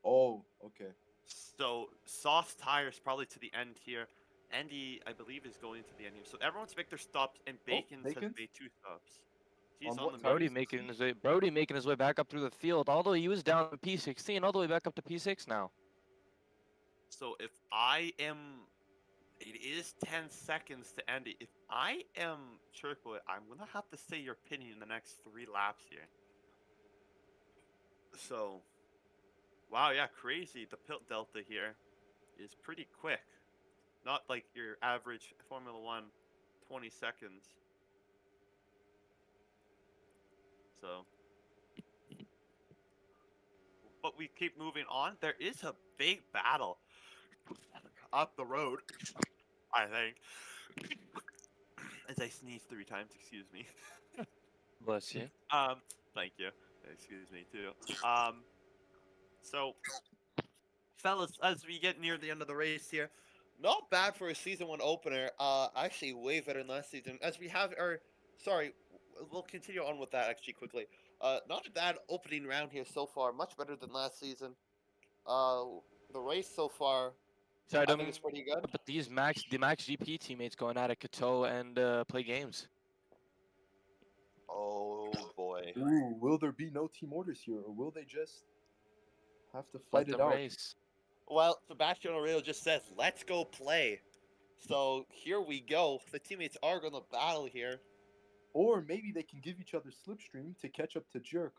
Oh, okay. So soft tires probably to the end here. Andy, I believe, is going to the end here. So everyone's make their stops, and Bacons has Bacons? made 2 stops. He's On on what the tires? Brody making his way back up through the field, although he was down to P16, all the way back up to P6 now. So if I am, it is 10 seconds to end it. If I am Chirkboy, I'm gonna have to say your opinion in the next 3 laps here. So, wow, yeah, crazy. The pit delta here is pretty quick. Not like your average Formula 1 20 seconds. So, but we keep moving on. There is a big battle up the road, I think. As I sneeze 3 times, excuse me. Bless you. Thank you. Excuse me too. So, fellas, as we get near the end of the race here, not bad for a season 1 opener. Actually, way better than last season. As we have sorry, we'll continue on with that actually quickly. Not a bad opening round here so far. Much better than last season. The race so far, Sorry, I think it's pretty good. but the Max GP teammates going at it, Kato and Play Games. Oh boy. Ooh, will there be no team orders here, or will they just have to Let fight it them out? race. Well, Sebastian Aurelio just says, "Let's go play." So here we go. The teammates are gonna battle here. Or maybe they can give each other slipstream to catch up to Jerk.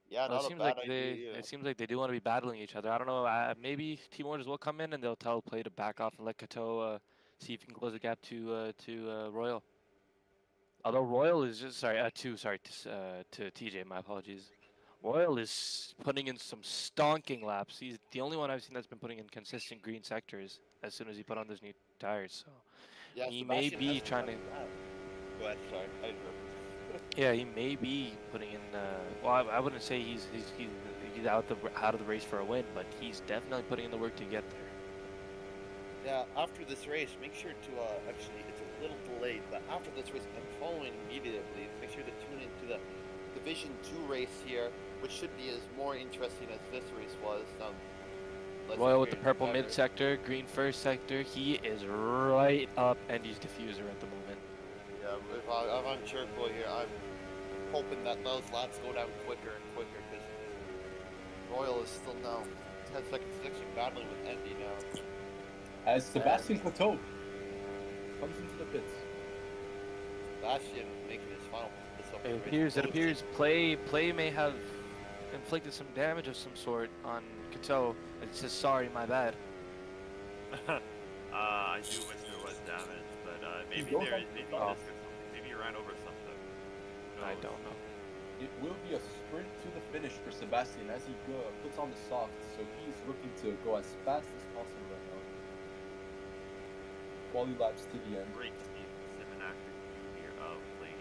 Yeah, Well, not a bad idea. it seems like they do want to be battling each other. I don't know. Maybe team orders will come in and they'll tell Play to back off and let Kato see if he can close the gap to Royal. Although Royal is just to TJ. My apologies. Royal is putting in some stonking laps. He's the only one I've seen that's been putting in consistent green sectors as soon as he put on those new tires. So Yeah, he may Sebastian be hasn't trying done to. that. Go ahead, sorry. I interrupted. Yeah, he may be putting in. Well, I wouldn't say he's out of the race for a win, but he's definitely putting in the work to get there. Yeah, after this race, make sure to actually, it's a little delayed, but after this race, I'm following immediately. Make sure to tune into the Division 2 race here, which should be as more interesting as this race was. Royal with the purple mid sector, green first sector. He is right up Andy's diffuser at the moment. Yeah, if I'm Chirkboy here, I'm hoping that those laps go down quicker and quicker, because Royal is still now 10 seconds. He's actually battling with Andy now. As Sebastian Plateau comes into the pits. Sebastian making his final. It appears Play may have inflicted some damage of some sort on Kato. It says sorry, my bad. I do wish there was damage, but maybe goes there on is. to Maybe the he top. just got something. Maybe he ran over something. Who I knows? don't know. It will be a sprint to the finish for Sebastian as he puts on the softs, so he's looking to go as fast as possible right now. Quali laps to the end. Great to see cinematic view here of Playing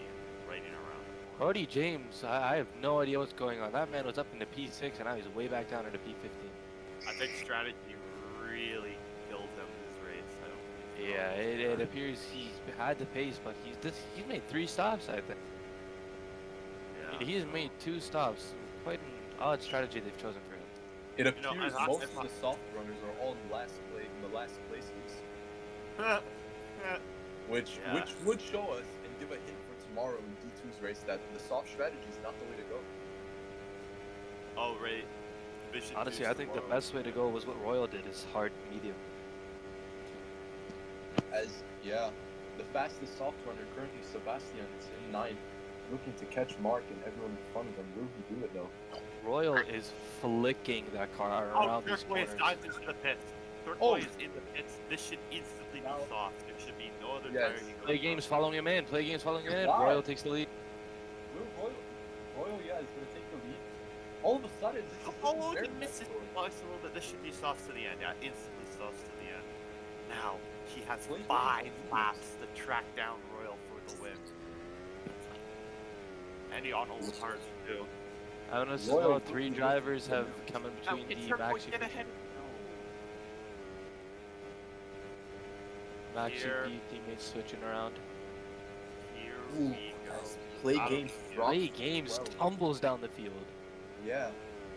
riding around. Brody James, I have no idea what's going on. That man was up in the P6 and now he's way back down in the P15. I think strategy really killed him this race. I don't think so. Yeah, it appears he's had the pace, but he's made 3 stops, I think. Yeah, He's so- made 2 stops. Quite an odd strategy they've chosen for him. It You know, appears I- most I- of the soft runners are all in the last places, which Yeah. would show us and give a hint for tomorrow in D2's race that the soft strategy is not the way to go. Oh, right. Division Honestly, 2's I think the tomorrow. best way to go was what Royal did, is hard medium. The fastest soft runner currently Sebastian is in 9th, looking to catch Mark and everyone in front of him. Will he do it though? Royal is flicking that car Oh, around these Turquoise corners. dives into the pits. Turquoise in the pits. This should instantly be Now- soft. There should be no other Yes. tire he goes Play on. games following him in. Play games following him in. Wow. Royal takes the lead. Will Royal, is going to take the lead. All of a sudden, this is Oh, looking he very misses nice for him. twice a little bit. This should be soft to the end. Yeah, instantly soft to the end. Now he has Play 5 games. laps to track down Royal for the win. And he on all the cars too. I noticed as Royal well, 3 looking drivers good. have come in Now, between can the Turquoise Maxi get ahead? teammates switching around. Here Ooh, we go. guys, Play Out of games the drops Play games well. tumbles down the field. Yeah,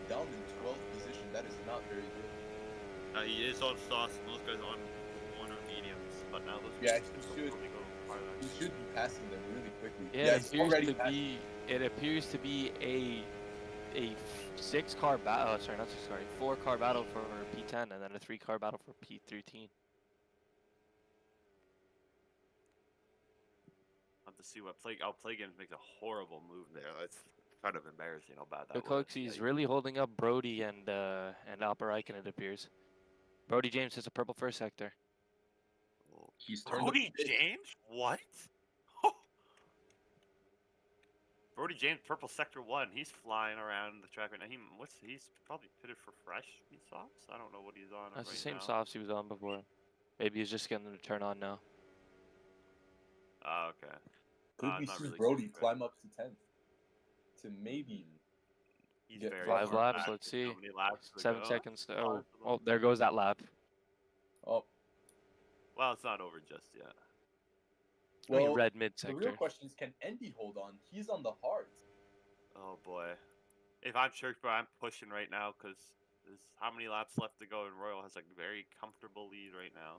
down in 12th position. That is not very good. He is on sauce, and those guys on one of mediums, but now those Yeah, guys he can should. probably go farther. He should be passing them really quickly. Yeah, he's already passing. it appears to be a 6-car battle. Oh, sorry, not 6-car. 4-car battle for P10, and then a 3-car battle for P13. I'll have to see what Play Games makes a horrible move there. That's kind of embarrassing how bad that The was. Coxie's really holding up Brody and Alper Eichen, it appears. Brody James has a purple first sector. He's turned Brody the pit. James? What? Brody James, purple sector 1. He's flying around the track right now. He's probably pitted for fresh softs. I don't know what he's on That's right the same now. softs he was on before. Maybe he's just getting them to turn on now. Oh, okay. Could we not see really Brody sure, but- climb up to 10th? To maybe. He's Get very 5 far laps, back. let's see. How many laps to 7 go? seconds. Oh, Oh, it's a little there goes that lap. Oh, Well, it's not over just yet. Well, well, red mid the real sector. question is, can Endy hold on? He's on the hards. Oh boy. If I'm Churchbro, I'm pushing right now because there's how many laps left to go, and Royal has a very comfortable lead right now.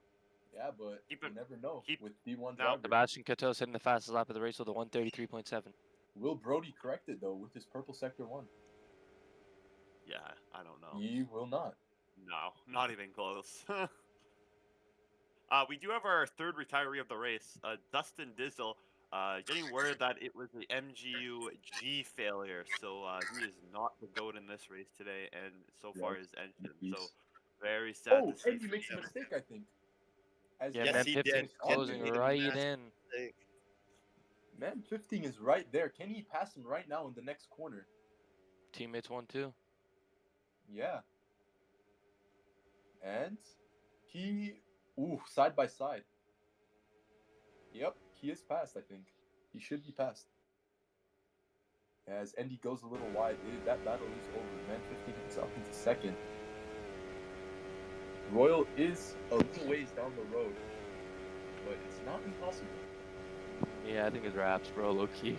Yeah, but Keep you it- never know keep- with D1 now, drivers. Sebastian Cato setting the fastest lap of the race with a 133.7. Will Brody correct it though with his purple sector 1? Yeah, I don't know. He will not. No, not even close. We do have our third retiree of the race, Dustin Dizzle, getting word that it was the MGU G failure, so he is not the GOAT in this race today, and so far Yikes. is engine. So Yikes. very sad Oh, to see. Endy makes a him. mistake, I think. As Yeah, Yes, man he 15 did. is closing Endy made a right massive in. mistake. Man 15 is right there. Can he pass him right now in the next corner? Teammates 1-2. Yeah. And he, side by side. Yep, he is passed, I think. He should be passed. As Endy goes a little wide, that battle is over. Man 15 gets up into second. Royal is a little ways down the road, but it's not impossible. Yeah, I think it's wraps, bro, low key.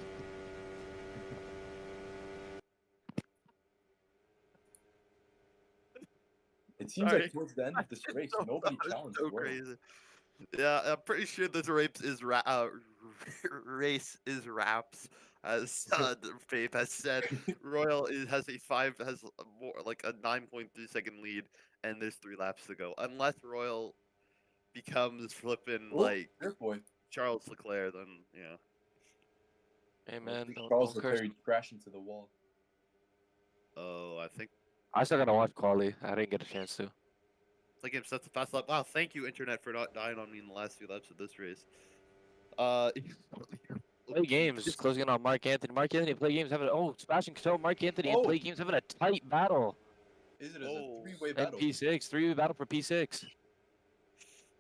It seems Sorry. like towards the end of this race, nobody challenged so Royal. crazy. Yeah, I'm pretty sure this race is race is wraps. As Faith has said, Royal has a more like a 9.3 second lead, and there's 3 laps to go. Unless Royal becomes flipping Oh, like Drift Boy. Charles Leclerc, then yeah. Hey, man, Charles don't curse. Leclerc crashed into the wall. Oh, I think I still gotta watch quali. I didn't get a chance to. Play Games sets a fast lap. Wow, thank you, Internet, for not dying on me in the last few laps of this race. Play games closing in on Mark Anthony. Mark Anthony and Play Games having Sebastian Coe, Mark Anthony and Oh. Play Games having a tight battle. Is it a Oh. three-way And battle? P6, three-way battle for P6.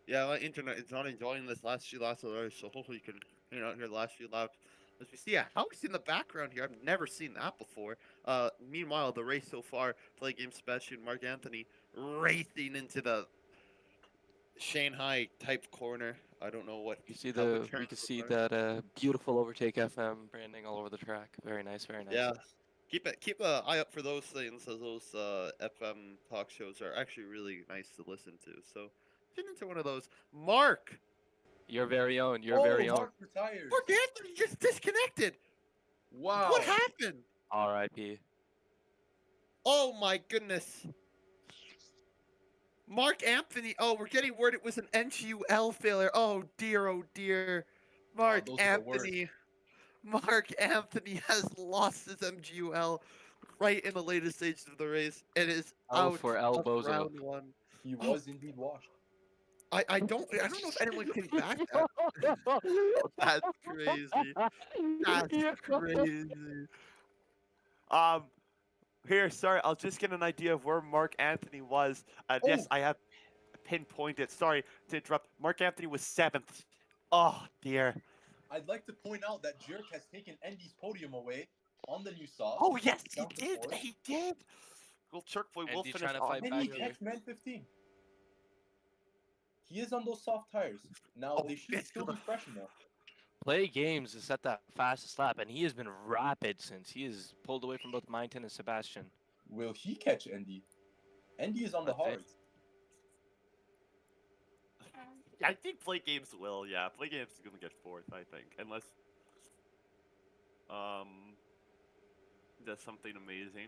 Yeah, my internet is not enjoying this last few laps of the race, so hopefully you can hear the last few laps. As we see a house in the background here, I've never seen that before. Meanwhile, the race so far, Play Game Sebastian, Mark Anthony racing into the Shanghai type corner. I don't know what You see how we turns can look see like. that beautiful Overtake FM branding all over the track. Very nice, very nice. Yeah, keep an eye out for those things, as those FM talk shows are actually really nice to listen to. So tune into one of those. Mark, Your very own, your very own. Mark retired. Mark Anthony just disconnected. Wow. What happened? R.I.P. Oh my goodness. Mark Anthony. Oh, we're getting word it was an NGUL failure. Oh dear. Mark those are the worst. Anthony. Mark Anthony has lost his MGUL right in the latest stage of the race. It is L out for El of Bozo. round one. He was indeed washed. I don't know if anyone can back that. That's crazy. That's crazy. Here, sorry, I'll just get an idea of where Mark Anthony was. Yes, I have pinpointed. Sorry to interrupt. Mark Anthony was 7th. Oh dear. I'd like to point out that Jerk has taken Endy's podium away on the new soft. Oh yes, he down to did. fourth. He did. Well, Turk Boy will Andy finish trying to off. fight Can back he here. catch man 15? He is on those soft tires. Now, they should still be fresh enough. Play Games has set that fastest lap, and he has been rapid since. He has pulled away from both Minton and Sebastian. Will he catch Endy? Endy is on the I think- hards. I think Play Games will. Yeah, Play Games is gonna get 4th. I think, unless does something amazing.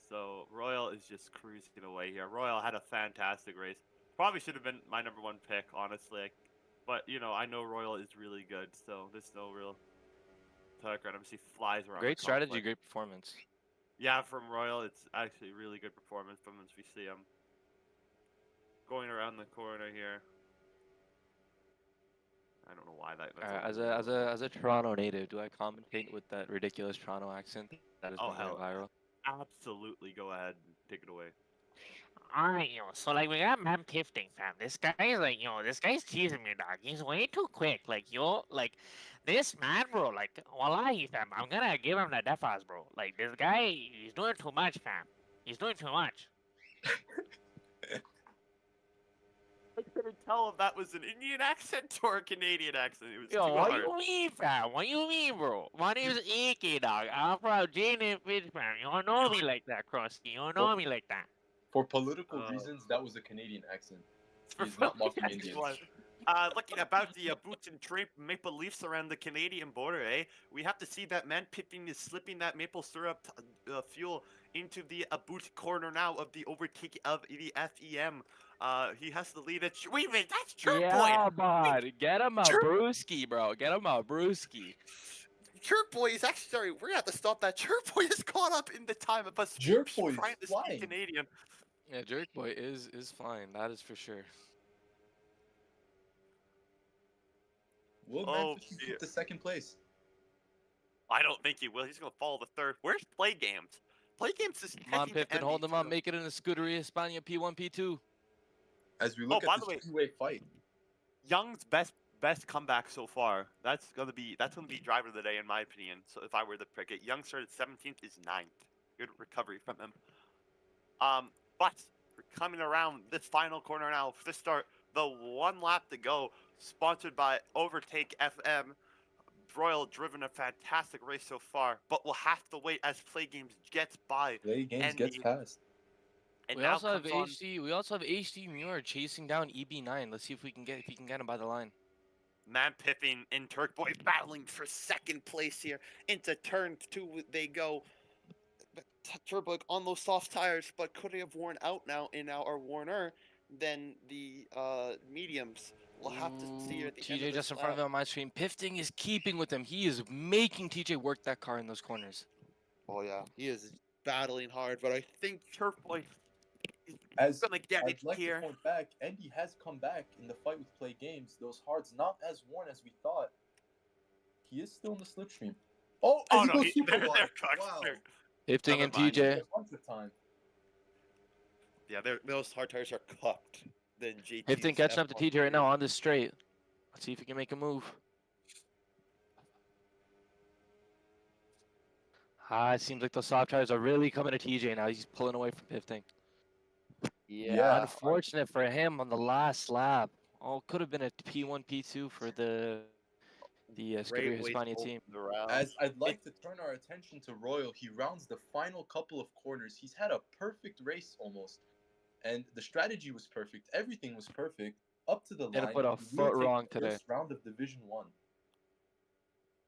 So Royal is just cruising away here. Royal had a fantastic race. Probably should have been my #1 pick, honestly. But you know, I know Royal is really good, so there's no real talk around him. He flies around. Great the strategy, complex. great performance. Yeah, from Royal, it's actually really good performance from as we see him going around the corner here. I don't know why that. As a Toronto native, do I commentate with that ridiculous Toronto accent that has been going viral? Absolutely, go ahead and take it away. Alright, so like we got man Pifting, fam. This guy's like, this guy's teasing me, dog. He's way too quick. Like, this man, bro, like, wallahi, fam, I'm gonna give him the defas, bro. Like, this guy, he's doing too much, fam. He's doing too much. I couldn't tell if that was an Indian accent or a Canadian accent. It was Yo, too what hard. you mean, fam? What you mean, bro? My name's Ike, dog. I'm from Jane and Fitz, fam. You don't know me like that, Krusty. You don't know me like that. For political reasons, that was a Canadian accent. He's not mocking Indians. Looking about the boots and drape maple leafs around the Canadian border, eh? We have to see that man Pippin is slipping that maple syrup fuel into the boot corner now of the overtake of the FEM. He has to lead it. Wait a minute, that's Jerk Yeah, Boy. bud. Get him a brewski, bro. Get him a brewski. Jerk Boy is actually sorry. We're gonna have to stop that. Jerk Boy is caught up in the time of us Jerk Boy is trying to flying. speak Canadian. Yeah, Jerk Boy is flying. That is for sure. Will man 15 keep the second place? I don't think he will. He's gonna follow the third. Where's Play Games? Play Games is Come on, heading to Pifton. Hold him ND2. up. Make it in the Scuderia España P1, P2. As we look by at the this way- two-way fight, Young's best comeback so far. That's gonna be driver of the day in my opinion. So if I were to pick it, Young started 17th, is 9th. Good recovery from him. But we're coming around this final corner now to start the 1 lap to go. Sponsored by Overtake FM. Royal driven a fantastic race so far, but we'll have to wait as Play Games gets by. Play Games gets Andy. past. And We now also have comes on- HD. We also have HD Muir chasing down EB9. Let's see if he can get him by the line. Man Pippin and Turk Boy battling for second place here. Into turn 2 they go. Turbo on those soft tires, but could have worn out now in our Warner than the mediums. We'll have to see here at the end TJ of just this in front of lap. him on my screen. Pifting is keeping with him. He is making TJ work that car in those corners. Oh yeah, he is battling hard, but I think Turf Boy is As gonna get I'd it like to here. point back, Andy has come back in the fight with Play Games. Those hearts not as worn as we thought. He is still in the slipstream. Oh, Oh as he no, goes super they're wide. cooked. Wow. Pifting Never and mind. Just TJ. a bunch of time. Yeah, those hard tires are cooked. Then Pifting JT's catching up to TJ right now F1 on the straight. Let's see if he can make a move. It seems like those soft tires are really coming to TJ now. He's pulling away from Pifting. Yeah. Unfortunate for him on the last lap. Oh, could have been a P1, P2 for the Scuderia Great way to Hispania open team. the round. As I'd It- like to turn our attention to Royal, he rounds the final couple of corners. He's had a perfect race almost. And the strategy was perfect. Everything was perfect. Up to the Didn't line. put a He foot really wrong takes the today. first round of Division 1.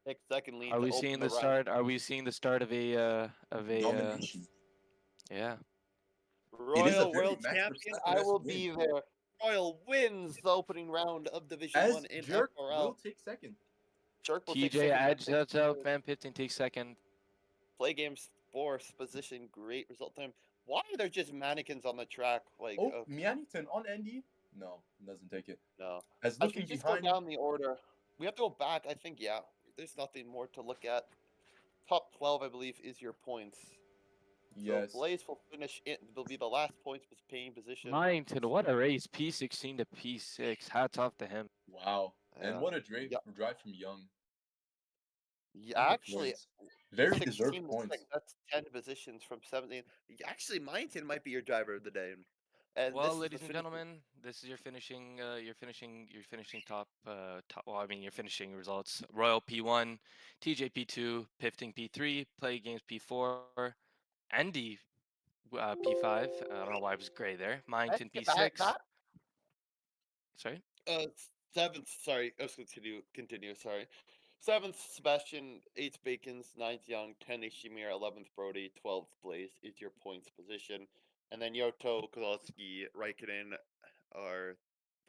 Takes second lead Are to we open seeing the the round. start? Are we seeing the start of a Domination. yeah? It is a Royal very World Max Champion, I Verstappen-esque will win. be there. Royal wins the opening round of Division As 1 in Jerk will FRL. take second. Jerk will take TJ second. edge that's out. Van Pifting takes second. Play games fourth position, great result time. Why are there just mannequins on the track? Like, Oh, okay, Mianiton on Andy? No, doesn't take it. no. As As we looking just go behind, down the order, we have to go back. I think, yeah, there's nothing more to look at. Top 12, I believe, is your points. yes. So Blaze will finish it. Will be the last points with paying position. Myington, what a race! P16 to P6. Hats off to him. Wow. And Yeah. what a drive, Yeah. drive from Young. Yeah, And the actually, points. Very 16 deserved to points. six, that's 10 positions from 17. Actually, Myington might be your driver of the day. And Well, this is the ladies and finishing. gentlemen, this is your finishing. Your finishing top. Well, I mean, your finishing results. Royal P1, TJ P2, Pifting P3, Play Games P4, Andy P5. I don't know why it was gray there. Myington P6. That Sorry. seventh. Sorry, let's continue. Sorry, seventh Sebastian, eighth Bacons, ninth Young, 10 Ishimir, 11th Brody, 12th Blaze is your points position, and then Yoto, Kozlowski, Raikkonen are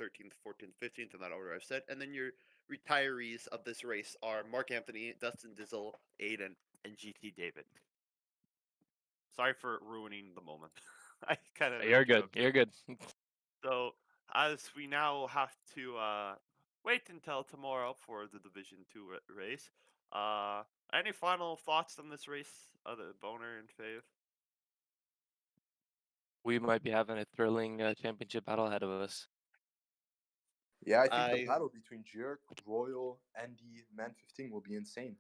13th, 14th, 15th in that order I've said, and then your retirees of this race are Mark Anthony, Dustin Dizzle, Aiden, and GT David. Sorry for ruining the moment. I kind of You're good. You're good. So as we now have to wait until tomorrow for the Division 2 race, any final thoughts on this race, other Boner and Fave? We might be having a thrilling championship battle ahead of us. Yeah, I think the battle between Jerk, Royal, Andy, Man 15 will be insane.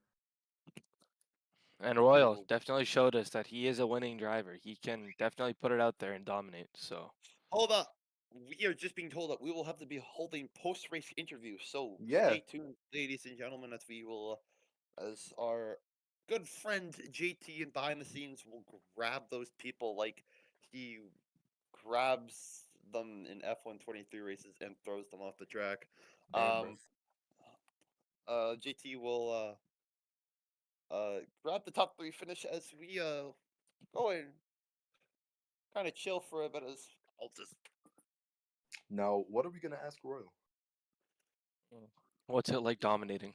And Royal definitely showed us that he is a winning driver. He can definitely put it out there and dominate. So Hold up. We are just being told that we will have to be holding post-race interviews. So Yeah. stay tuned, ladies and gentlemen, as we will, as our good friend JT and behind the scenes will grab those people like he grabs them in F123 races and throws them off the track. Damn, JT will grab the top 3 finish as we go and kind of chill for a bit as I'll just Now, what are we going to ask Royal? what's it like dominating?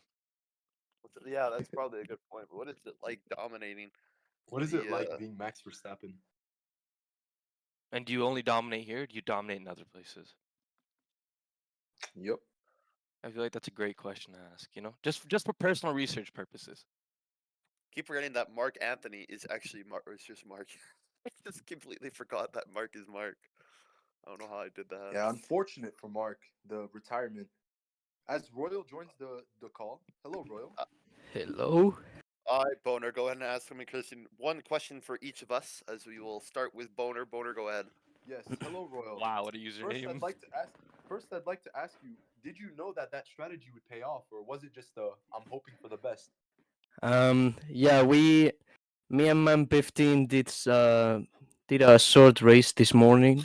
yeah, that's probably a good point. But what is it like dominating? What is it like the, being Max Verstappen? And do you only dominate here? Or do you dominate in other places? Yep. I feel like that's a great question to ask. You know, just for personal research purposes. Keep forgetting that Mark Anthony is actually Mark. Or it's just Mark. I just completely forgot that Mark is Mark. I don't know how I did that. Yeah, unfortunate for Mark, the retirement. As Royal joins the call. Hello, Royal. Hello. All right, Boner, go ahead and ask me, Christian. One question for each of us, as we will start with Boner. Boner, go ahead. Yes, hello, Royal. Wow, what a First, username. I'd like to ask you, did you know that strategy would pay off, or was it just I'm hoping for the best? Yeah, me and Man 15 did a short race this morning,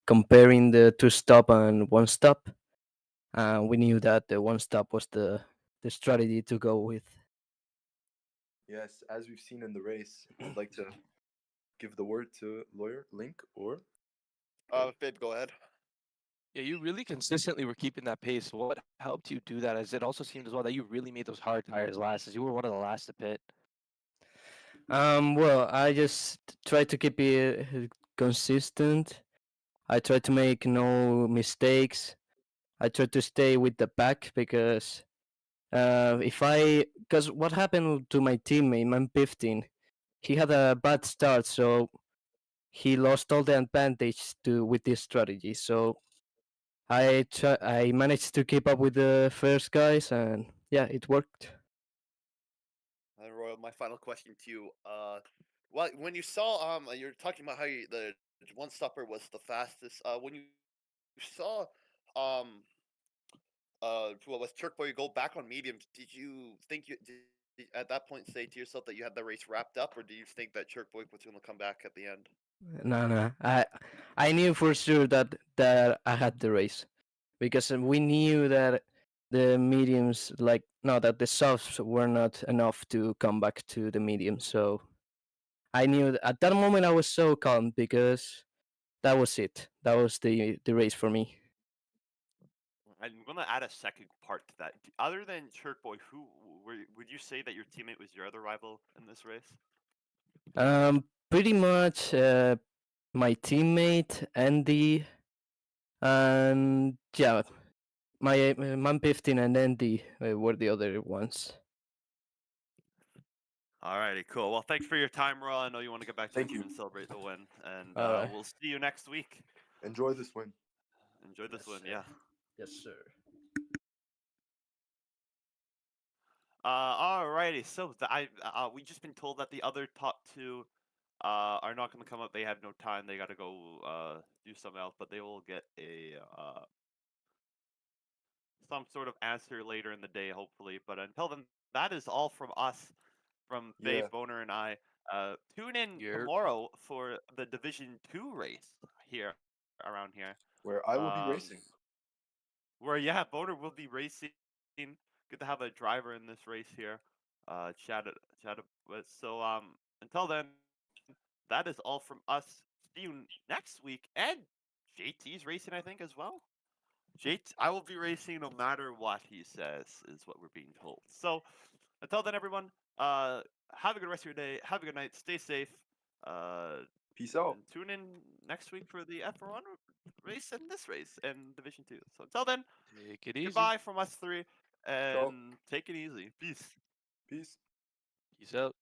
comparing the 2-stop and 1-stop. We knew that the 1-stop was the strategy to go with. Yes, as we've seen in the race, I'd like to give the word to Lawyer Link or. Babe, go ahead. Yeah, you really consistently were keeping that pace. What helped you do that? As it also seemed as well that you really made those hard tires last, as you were one of the last to pit. Well, I just try to keep it consistent. I try to make no mistakes. I try to stay with the pack because because what happened to my teammate, man 15, he had a bad start, so he lost all the advantage to with this strategy. So I managed to keep up with the first guys, and yeah, it worked. Royal, my final question to you. Well, when you saw you're talking about how the one stopper was the fastest. When you saw um what was Turkboy go back on mediums, did you think did at that point say to yourself that you had the race wrapped up, or do you think that Turkboy was going to come back at the end? No, no, I knew for sure that I had the race because we knew that the mediums like no that the softs were not enough to come back to the medium. So I knew at that moment I was so calm because that was it. That was the race for me. I'm gonna add a second part to that. Other than Turkboy, who would you say that your teammate was your other rival in this race? Pretty much my teammate Andy and yeah, my Man 15 and Andy were the other ones. Alrighty, cool. Well, thanks for your time, Roy. I know you want to get back to your Thank team you. and celebrate the win, and All right. we'll see you next week. Enjoy this win. Enjoy this Yes, win, sir. yeah. Yes, sir. Alrighty. So we just been told that the other top two are not going to come up. They have no time. They got to go do something else, but they will get a some sort of answer later in the day, hopefully. But until then, that is all from us, from Faye, Yeah, Boner, and I. Tune in You're tomorrow for the Division 2 race here, around here. where I will be racing. Where, yeah, Boner will be racing. Good to have a driver in this race here. Chat with. So, until then, that is all from us. See you next week. And JT's racing, I think, as well. I will be racing no matter what he says, is what we're being told. So, until then, everyone, have a good rest of your day. Have a good night. Stay safe. Peace out. And tune in next week for the F1 race and this race and Division 2. So, until then, take it easy. goodbye from us three, Ciao. and take it easy. Peace. Peace. Peace out.